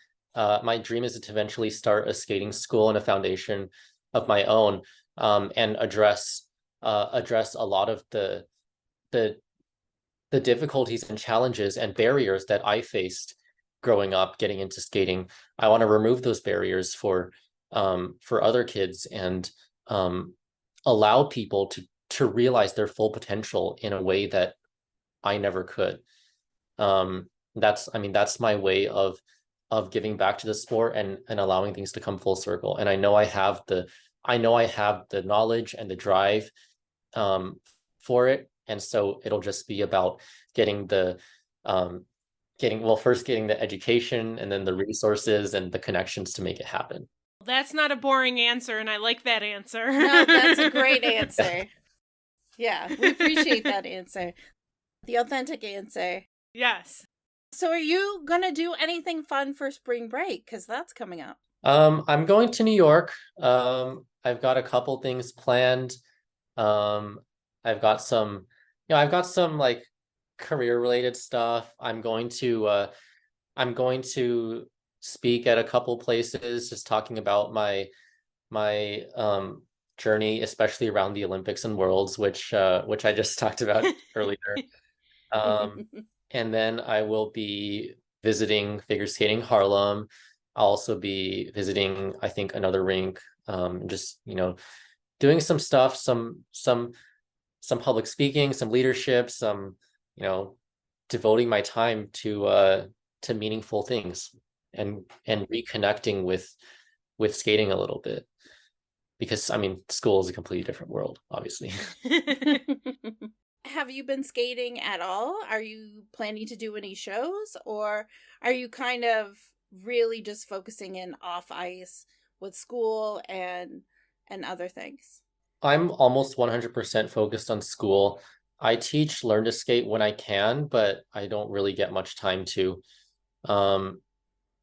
start a skating school and a foundation of my own, and address a lot of the the difficulties and challenges and barriers that I faced growing up getting into skating. I want to remove those barriers for other kids, and allow people to realize their full potential in a way that I never could. That's my way of giving back to the sport and allowing things to come full circle. And I know I have the knowledge and the drive for it. And so it'll just be about getting first getting the education, and then the resources and the connections to make it happen. That's not a boring answer, and I like that answer. No, that's a great answer. Yeah, we appreciate that answer. The authentic answer. Yes. So are you going to do anything fun for spring break? Because that's coming up. I'm going to New York. I've got a couple things planned. I've got some like career related stuff. I'm going to speak at a couple places, just talking about my journey, especially around the Olympics and Worlds, which I just talked about earlier. And then I will be visiting figure skating Harlem. I'll also be visiting, I think, another rink, just, you know, doing some stuff, some public speaking, some leadership, some, you know, devoting my time to meaningful things, and reconnecting with skating a little bit, because I mean, school is a completely different world, obviously. Have you been skating at all? Are you planning to do any shows, or are you kind of really just focusing in off ice with school and other things? I'm almost 100% focused on school. I teach learn to skate when I can, but I don't really get much time to.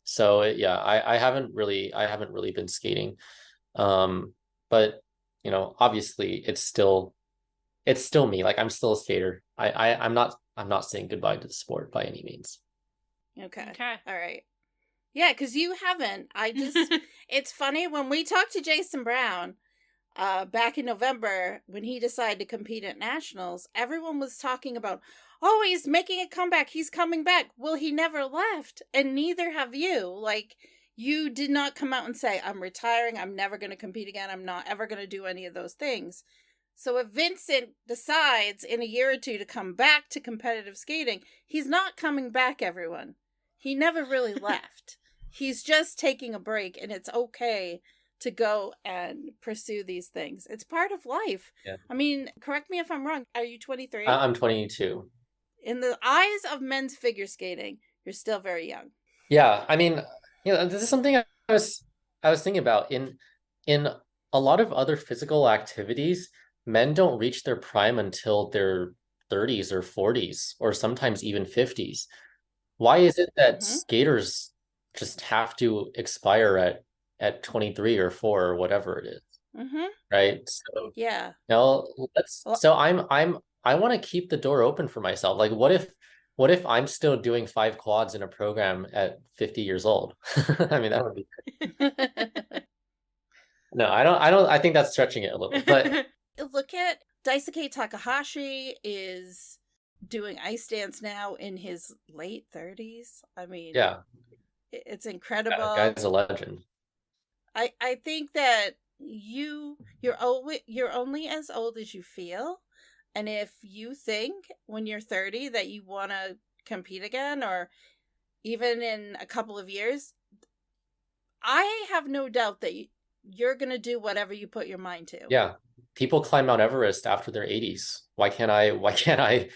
So yeah, I haven't really been skating. But you know, obviously it's still it's still me. Like I'm still a skater. I'm not saying goodbye to the sport by any means. Okay. Okay. All right. Yeah, because you haven't. It's funny when we talked to Jason Brown back in November when he decided to compete at nationals, everyone was talking about, oh, he's making a comeback. He's coming back. Well, he never left, and neither have you. Like, you did not come out and say, I'm retiring. I'm never going to compete again. I'm not ever going to do any of those things. So if Vincent decides in a year or two to come back to competitive skating, he's not coming back, everyone. He never really left. He's just taking a break, and it's okay to go and pursue these things. It's part of life. Yeah. I mean, correct me if I'm wrong. Are you 23? I'm 22. In the eyes of men's figure skating, you're still very young. Yeah, I mean, this is something I was thinking about in a lot of other physical activities, men don't reach their prime until their 30s or 40s or sometimes even 50s. Why is it that skaters just have to expire at 23 or 4 or whatever it is? Right? So yeah. No, I want to keep the door open for myself. Like what if I'm still doing 5 quads in a program at 50 years old? I mean, that would be No, I think that's stretching it a little. But look at Daisuke Takahashi is doing ice dance now in his late 30s. I mean, yeah. It's incredible. That guy's a legend. I think that you're only as old as you feel, and if you think when you're 30 that you want to compete again, or even in a couple of years, I have no doubt that you're gonna do whatever you put your mind to. Yeah, people climb Mount Everest after their 80s. Why can't I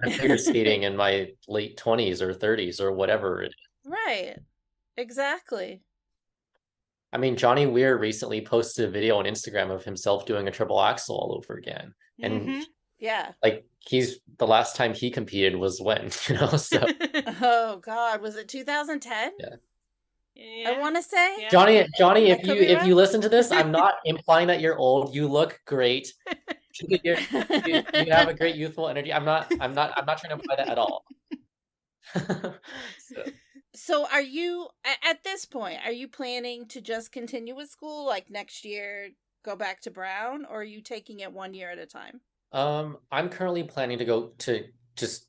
figure skating in my late 20s or 30s or whatever it is? Right. Exactly. I mean, Johnny Weir recently posted a video on Instagram of himself doing a triple axel all over again. And yeah, like he's the last time he competed was when, so oh God, was it 2010? Yeah. I want to say. Yeah. Johnny, if you listen to this, I'm not implying that you're old. You look great. You have a great youthful energy. I'm not trying to imply that at all. So are you, at this point, are you planning to just continue with school, like next year, go back to Brown, or are you taking it 1 year at a time? I'm currently planning to go to just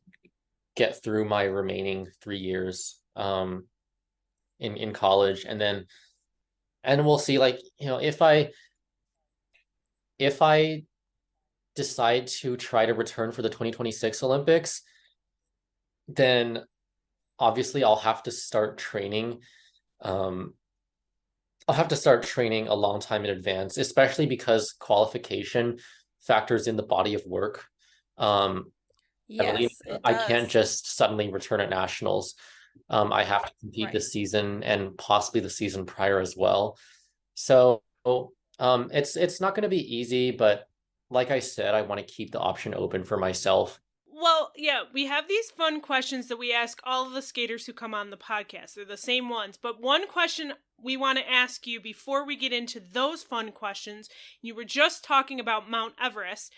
get through my remaining 3 years in college, and we'll see, like, if I decide to try to return for the 2026 Olympics, then obviously I'll have to start training. I'll have to start training a long time in advance, especially because qualification factors in the body of work. Yes, I can't just suddenly return at nationals. I have to compete this season and possibly the season prior as well. So it's not going to be easy, but like I said, I want to keep the option open for myself. Well, yeah, we have these fun questions that we ask all of the skaters who come on the podcast. They're the same ones. But one question we want to ask you before we get into those fun questions, you were just talking about Mount Everest.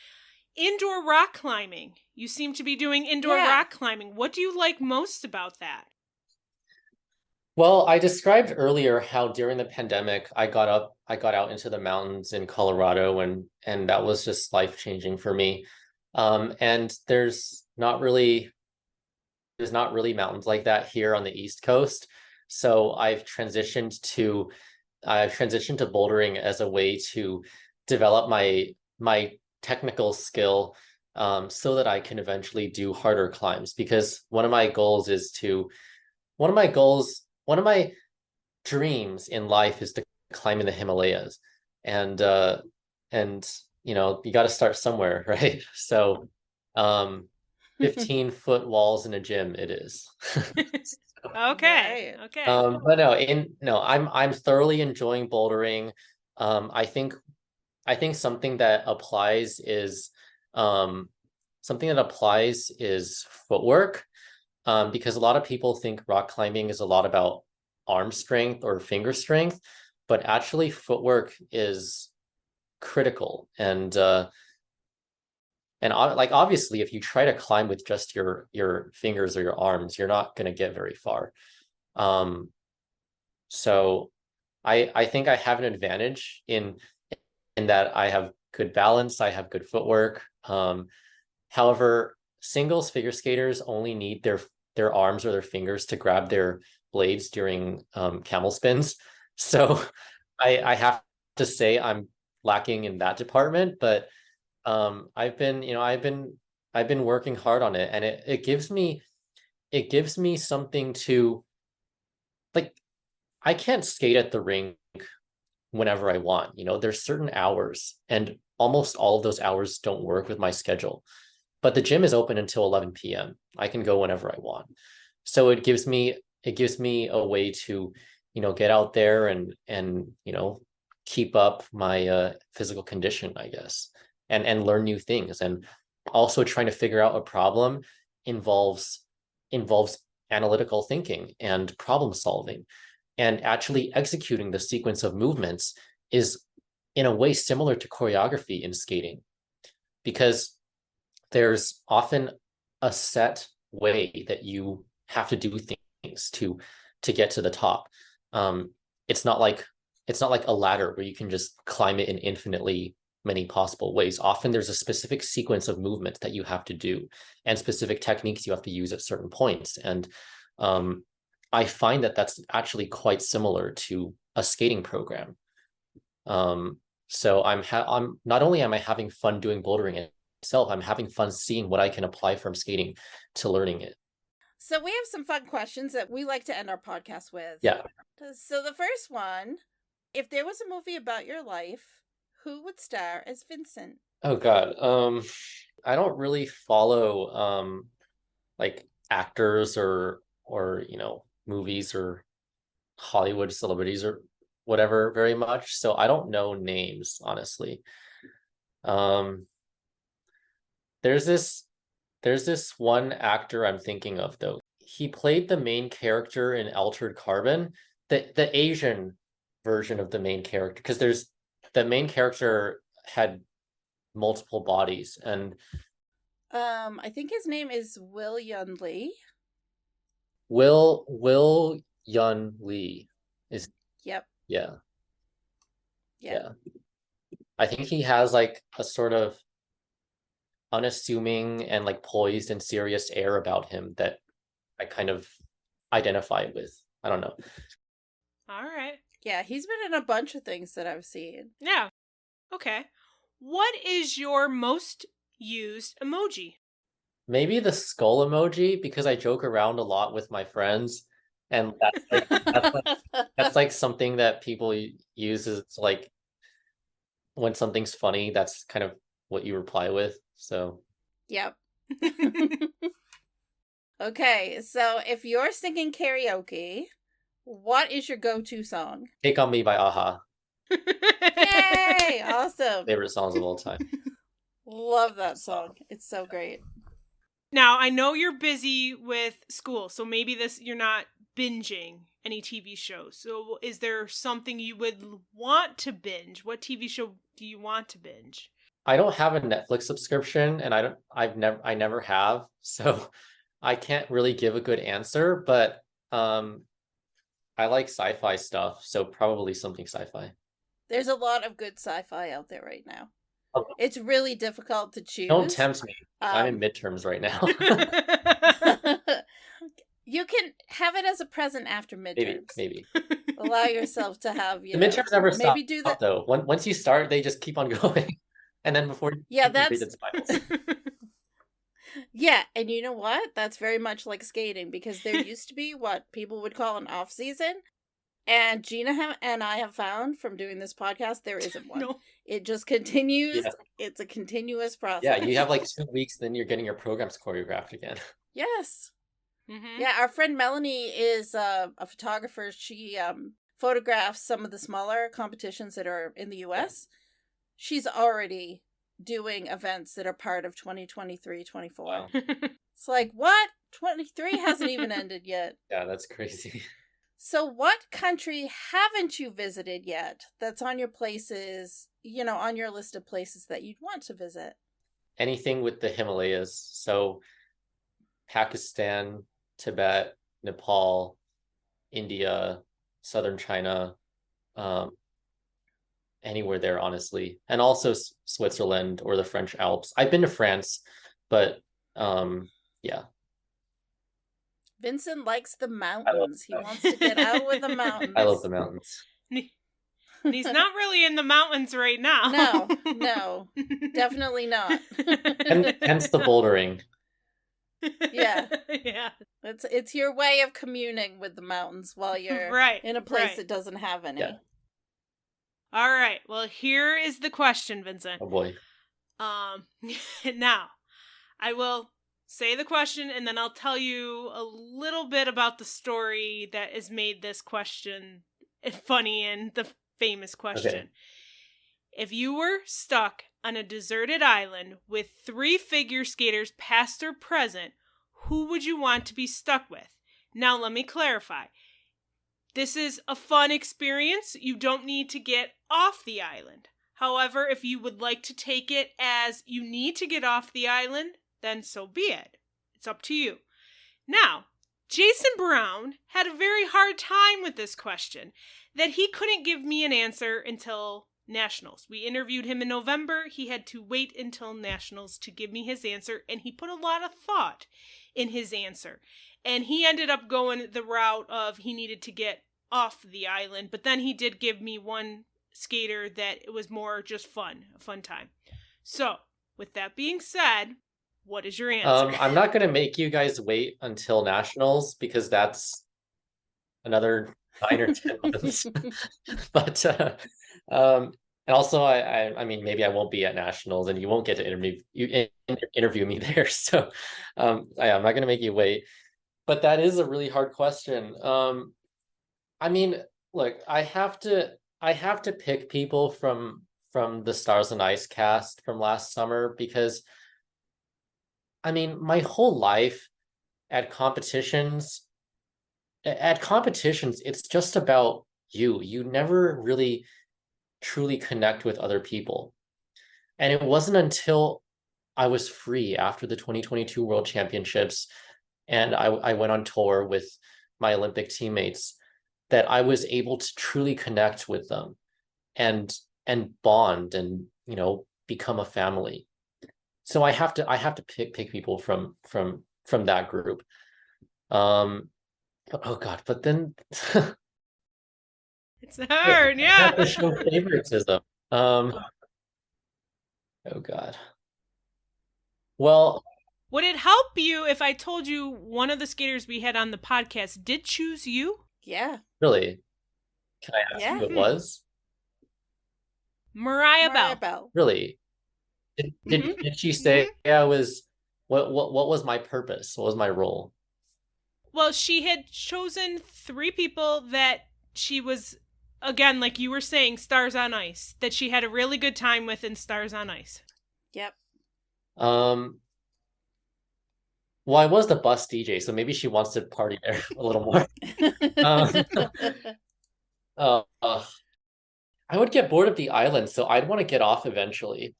Indoor rock climbing. You seem to be doing indoor rock climbing. What do you like most about that? Well, I described earlier how during the pandemic, I got out into the mountains in Colorado, and that was just life-changing for me. And there's not really mountains like that here on the East Coast. So I've transitioned to bouldering as a way to develop my technical skill, so that I can eventually do harder climbs. Because one of my dreams in life is to climb in the Himalayas, and you got to start somewhere, right? So 15-foot walls in a gym it is. Okay. But I'm thoroughly enjoying bouldering. I think something that applies is footwork, because a lot of people think rock climbing is a lot about arm strength or finger strength, but actually footwork is critical. And And like obviously, if you try to climb with just your fingers or your arms, you're not going to get very far. Um, so I think I have an advantage in that I have good balance, I have good footwork. However, singles figure skaters only need their arms or their fingers to grab their blades during camel spins. So I have to say I'm lacking in that department, but I've been working hard on it, and it gives me something to like. I can't skate at the rink whenever I want. There's certain hours, and almost all of those hours don't work with my schedule. But the gym is open until 11 p.m. I can go whenever I want. So it gives me a way to, get out there and keep up my physical condition, I guess, and learn new things. And also trying to figure out a problem involves involves analytical thinking and problem solving, and actually executing the sequence of movements is in a way similar to choreography in skating, because there's often a set way that you have to do things to get to the top. Um, it's not like a ladder where you can just climb it in infinitely many possible ways. Often there's a specific sequence of movements that you have to do, and specific techniques you have to use at certain points. And I find that that's actually quite similar to a skating program. So I'm not only am I having fun doing bouldering itself, I'm having fun seeing what I can apply from skating to learning it. So we have some fun questions that we like to end our podcast with. Yeah. So the first one, if there was a movie about your life, who would star as Vincent? Oh God. I don't really follow like actors or movies or Hollywood celebrities or whatever very much. So I don't know names, honestly. Um there's this one actor I'm thinking of though. He played the main character in Altered Carbon, the Asian version of the main character, because there's the main character had multiple bodies, and I think his name is Will Yun Lee. Will Yun Lee is Yep. yeah. Yep. Yeah. I think he has like a sort of unassuming and like poised and serious air about him that I kind of identify with. I don't know. All right. Yeah, he's been in a bunch of things that I've seen. Yeah. Okay. What is your most used emoji? Maybe the skull emoji, because I joke around a lot with my friends, and that's like something that people use is like when something's funny, that's kind of what you reply with. So Yep. Okay, so if you're singing karaoke, what is your go-to song? Take on Me by Aha. Yay! Awesome. Favorite songs of all time. Love that song. It's so great. Now, I know you're busy with school, so maybe you're not binging any TV shows. So is there something you would want to binge? What TV show do you want to binge? I don't have a Netflix subscription, and I never have, so I can't really give a good answer, but I like sci-fi stuff, so probably something sci-fi. There's a lot of good sci-fi out there right now. Okay. It's really difficult to choose. Don't tempt me. I'm in midterms right now. You can have it as a present after midterms. Maybe. Allow yourself to have, The midterms never stop, maybe do that though. Once you start, they just keep on going. And then before you read its finals. Yeah, and you know what? That's very much like skating, because there used to be what people would call an off season, and Gina and I have found from doing this podcast there isn't one. No. It just continues. Yeah. It's a continuous process. Yeah, you have like 2 weeks, then you're getting your programs choreographed again. Yes. Mm-hmm. Yeah, our friend Melanie is a photographer. She photographs some of the smaller competitions that are in the US. She's already doing events that are part of 2023-24. Wow. It's like, what? 23 hasn't even ended yet. Yeah, that's crazy. So what country haven't you visited yet that's on your places, on your list of places that you'd want to visit? anything with the Himalayas. So Pakistan, Tibet, Nepal, India, southern China, um, anywhere there, honestly. And also Switzerland or the French Alps. I've been to France, but yeah. Vincent likes the I love mountains. He wants to get out with the mountains. I love the mountains. He's not really in the mountains right now. No, definitely not. And hence the bouldering. Yeah. Yeah. It's your way of communing with the mountains while you're Right, in a place right. that doesn't have any. Yeah. All right. Well, here is the question, Vincent. Oh boy. Now, I will say the question and then I'll tell you a little bit about the story that has made this question funny and the famous question. Okay. If you were stuck on a deserted island with 3 figure skaters past or present, who would you want to be stuck with? Now, let me clarify. This is a fun experience. You don't need to get off the island. However, if you would like to take it as you need to get off the island, then so be it. It's up to you. Now, Jason Brown had a very hard time with this question, that he couldn't give me an answer until Nationals. We interviewed him in November. He had to wait until Nationals to give me his answer, and he put a lot of thought in his answer. And he ended up going the route of he needed to get off the island, but then he did give me one skater that it was more just fun, a fun time. So, with that being said, what is your answer? I'm not gonna make you guys wait until Nationals because that's another 9 or 10 months. But and also I mean maybe I won't be at Nationals and you won't get to interview me there. So I'm not gonna make you wait. But that is a really hard question. I mean, look, I have to pick people from the Stars and Ice cast from last summer because I mean, my whole life at competitions, it's just about you. You never really truly connect with other people. And it wasn't until I was free after the 2022 World Championships and I went on tour with my Olympic teammates that I was able to truly connect with them and bond and, you know, become a family. So I have to pick people from that group. Oh God, but then It's hard, yeah. I have to show favoritism. Oh God. Well, would it help you if I told you one of the skaters we had on the podcast did choose you? Yeah. Really? Can I ask who it was? Mariah Bell. Really? Did she say I was what was my purpose? What was my role? Well, she had chosen 3 people that she was, again, like you were saying, Stars on Ice, that she had a really good time with in Stars on Ice. Yep. Well, I was the bus DJ, so maybe she wants to party there a little more. I would get bored of the island, so I'd want to get off eventually.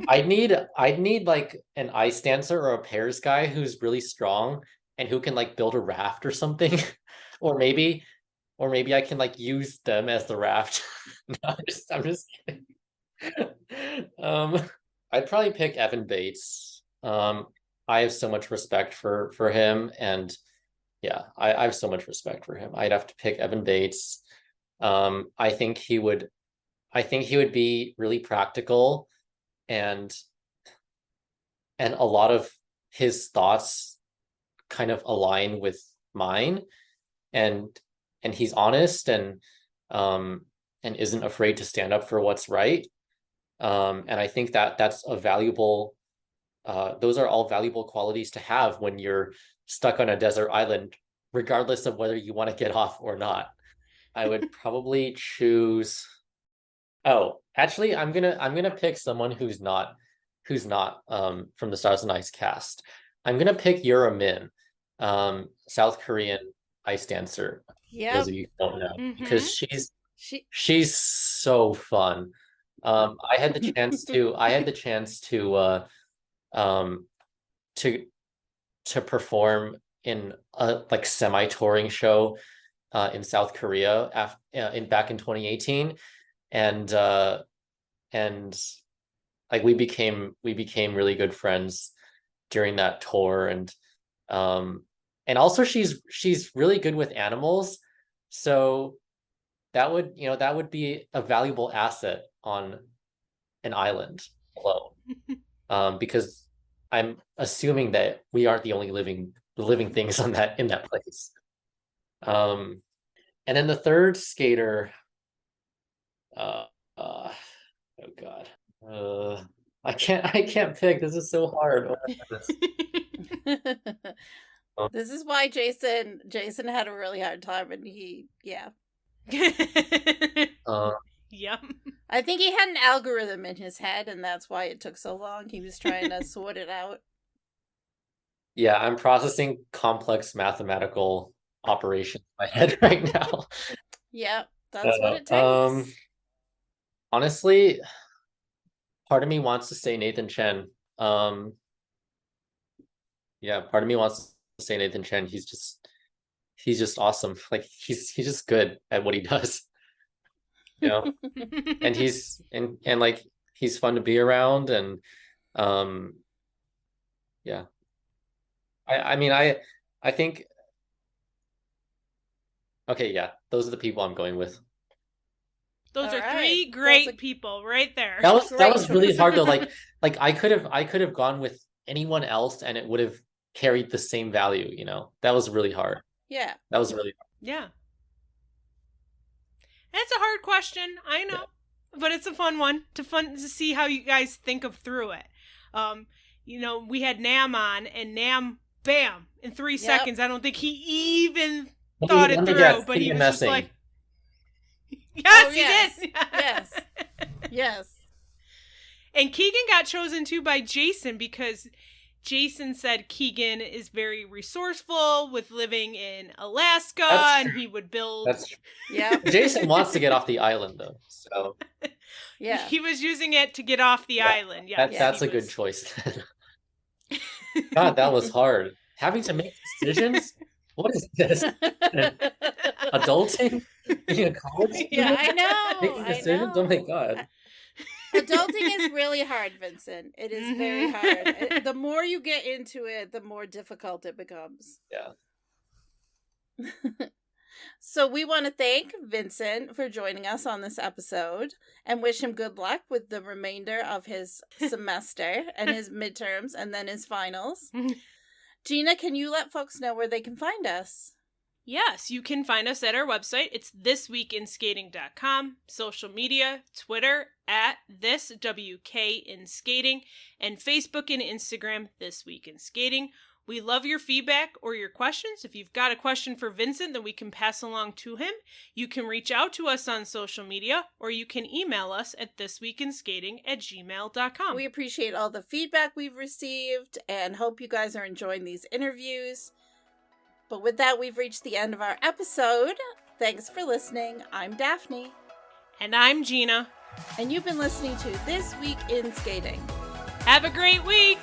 I'd need like an ice dancer or a pairs guy who's really strong and who can like build a raft or something. or maybe I can like use them as the raft. No, I'm just kidding. I'd probably pick Evan Bates. I have so much respect for him, and yeah, I have so much respect for him. I'd have to pick Evan Bates. I think he would be really practical, and a lot of his thoughts kind of align with mine, and he's honest and isn't afraid to stand up for what's right. And I think that's a valuable. Those are all valuable qualities to have when you're stuck on a desert island, regardless of whether you want to get off or not. I would probably choose. Oh, actually, I'm gonna pick someone who's not from the Stars and Ice cast. I'm gonna pick Yura Min, South Korean ice dancer. Yeah. Those of you who don't know, because she's so fun. I had the chance to um to perform in a like semi-touring show in South Korea back in 2018, and like we became really good friends during that tour, and also she's really good with animals, so that would be a valuable asset on an island alone, because I'm assuming that we aren't the only living things in that place. And then the third skater, uh, uh oh God, I can't pick. This is so hard. This is why Jason had a really hard time, and yeah. Yep. I think he had an algorithm in his head, and that's why it took so long. He was trying to sort it out. Yeah, I'm processing complex mathematical operations in my head right now. Yeah, that's what it takes. Honestly, part of me wants to say Nathan Chen. Yeah, part of me wants to say Nathan Chen. He's just awesome. Like he's just good at what he does. You know, and he's like he's fun to be around, and yeah. I mean I think okay, yeah, those are the people I'm going with. Those All are right. three great people right there. That was Great really choice. hard though. Like I could have gone with anyone else and it would have carried the same value, you know. That was really hard. Yeah. That was really hard. Yeah. It's a hard question, I know. Yeah. But it's a fun one to see how you guys think of through it. You know, we had Nam on, and Nam, bam, in 3 seconds. I don't think he even thought it through, but he was just like, yes, he did. Yes. Yes. And Keegan got chosen too by Jason because Jason said Keegan is very resourceful with living in Alaska, and he would build. That's true. Yeah. Jason wants to get off the island though, so yeah, he was using it to get off the island. Yeah, that's a good choice. God, that was hard. Having to make decisions. What is this? Adulting? Being a college student? Yeah, I know. Making decisions? Oh my God. Adulting is really hard, Vincent. It is very hard. The more you get into it, the more difficult it becomes. Yeah. So we want to thank Vincent for joining us on this episode and wish him good luck with the remainder of his semester and his midterms and then his finals. Gina, can you let folks know where they can find us? Yes, you can find us at our website. It's thisweekinskating.com. Social media, Twitter at thiswkinskating, and Facebook and Instagram, This Week in Skating. We love your feedback or your questions. If you've got a question for Vincent that we can pass along to him, you can reach out to us on social media, or you can email us at thisweekinskating@gmail.com. We appreciate all the feedback we've received and hope you guys are enjoying these interviews. But with that, we've reached the end of our episode. Thanks for listening. I'm Daphne. And I'm Gina. And you've been listening to This Week in Skating. Have a great week!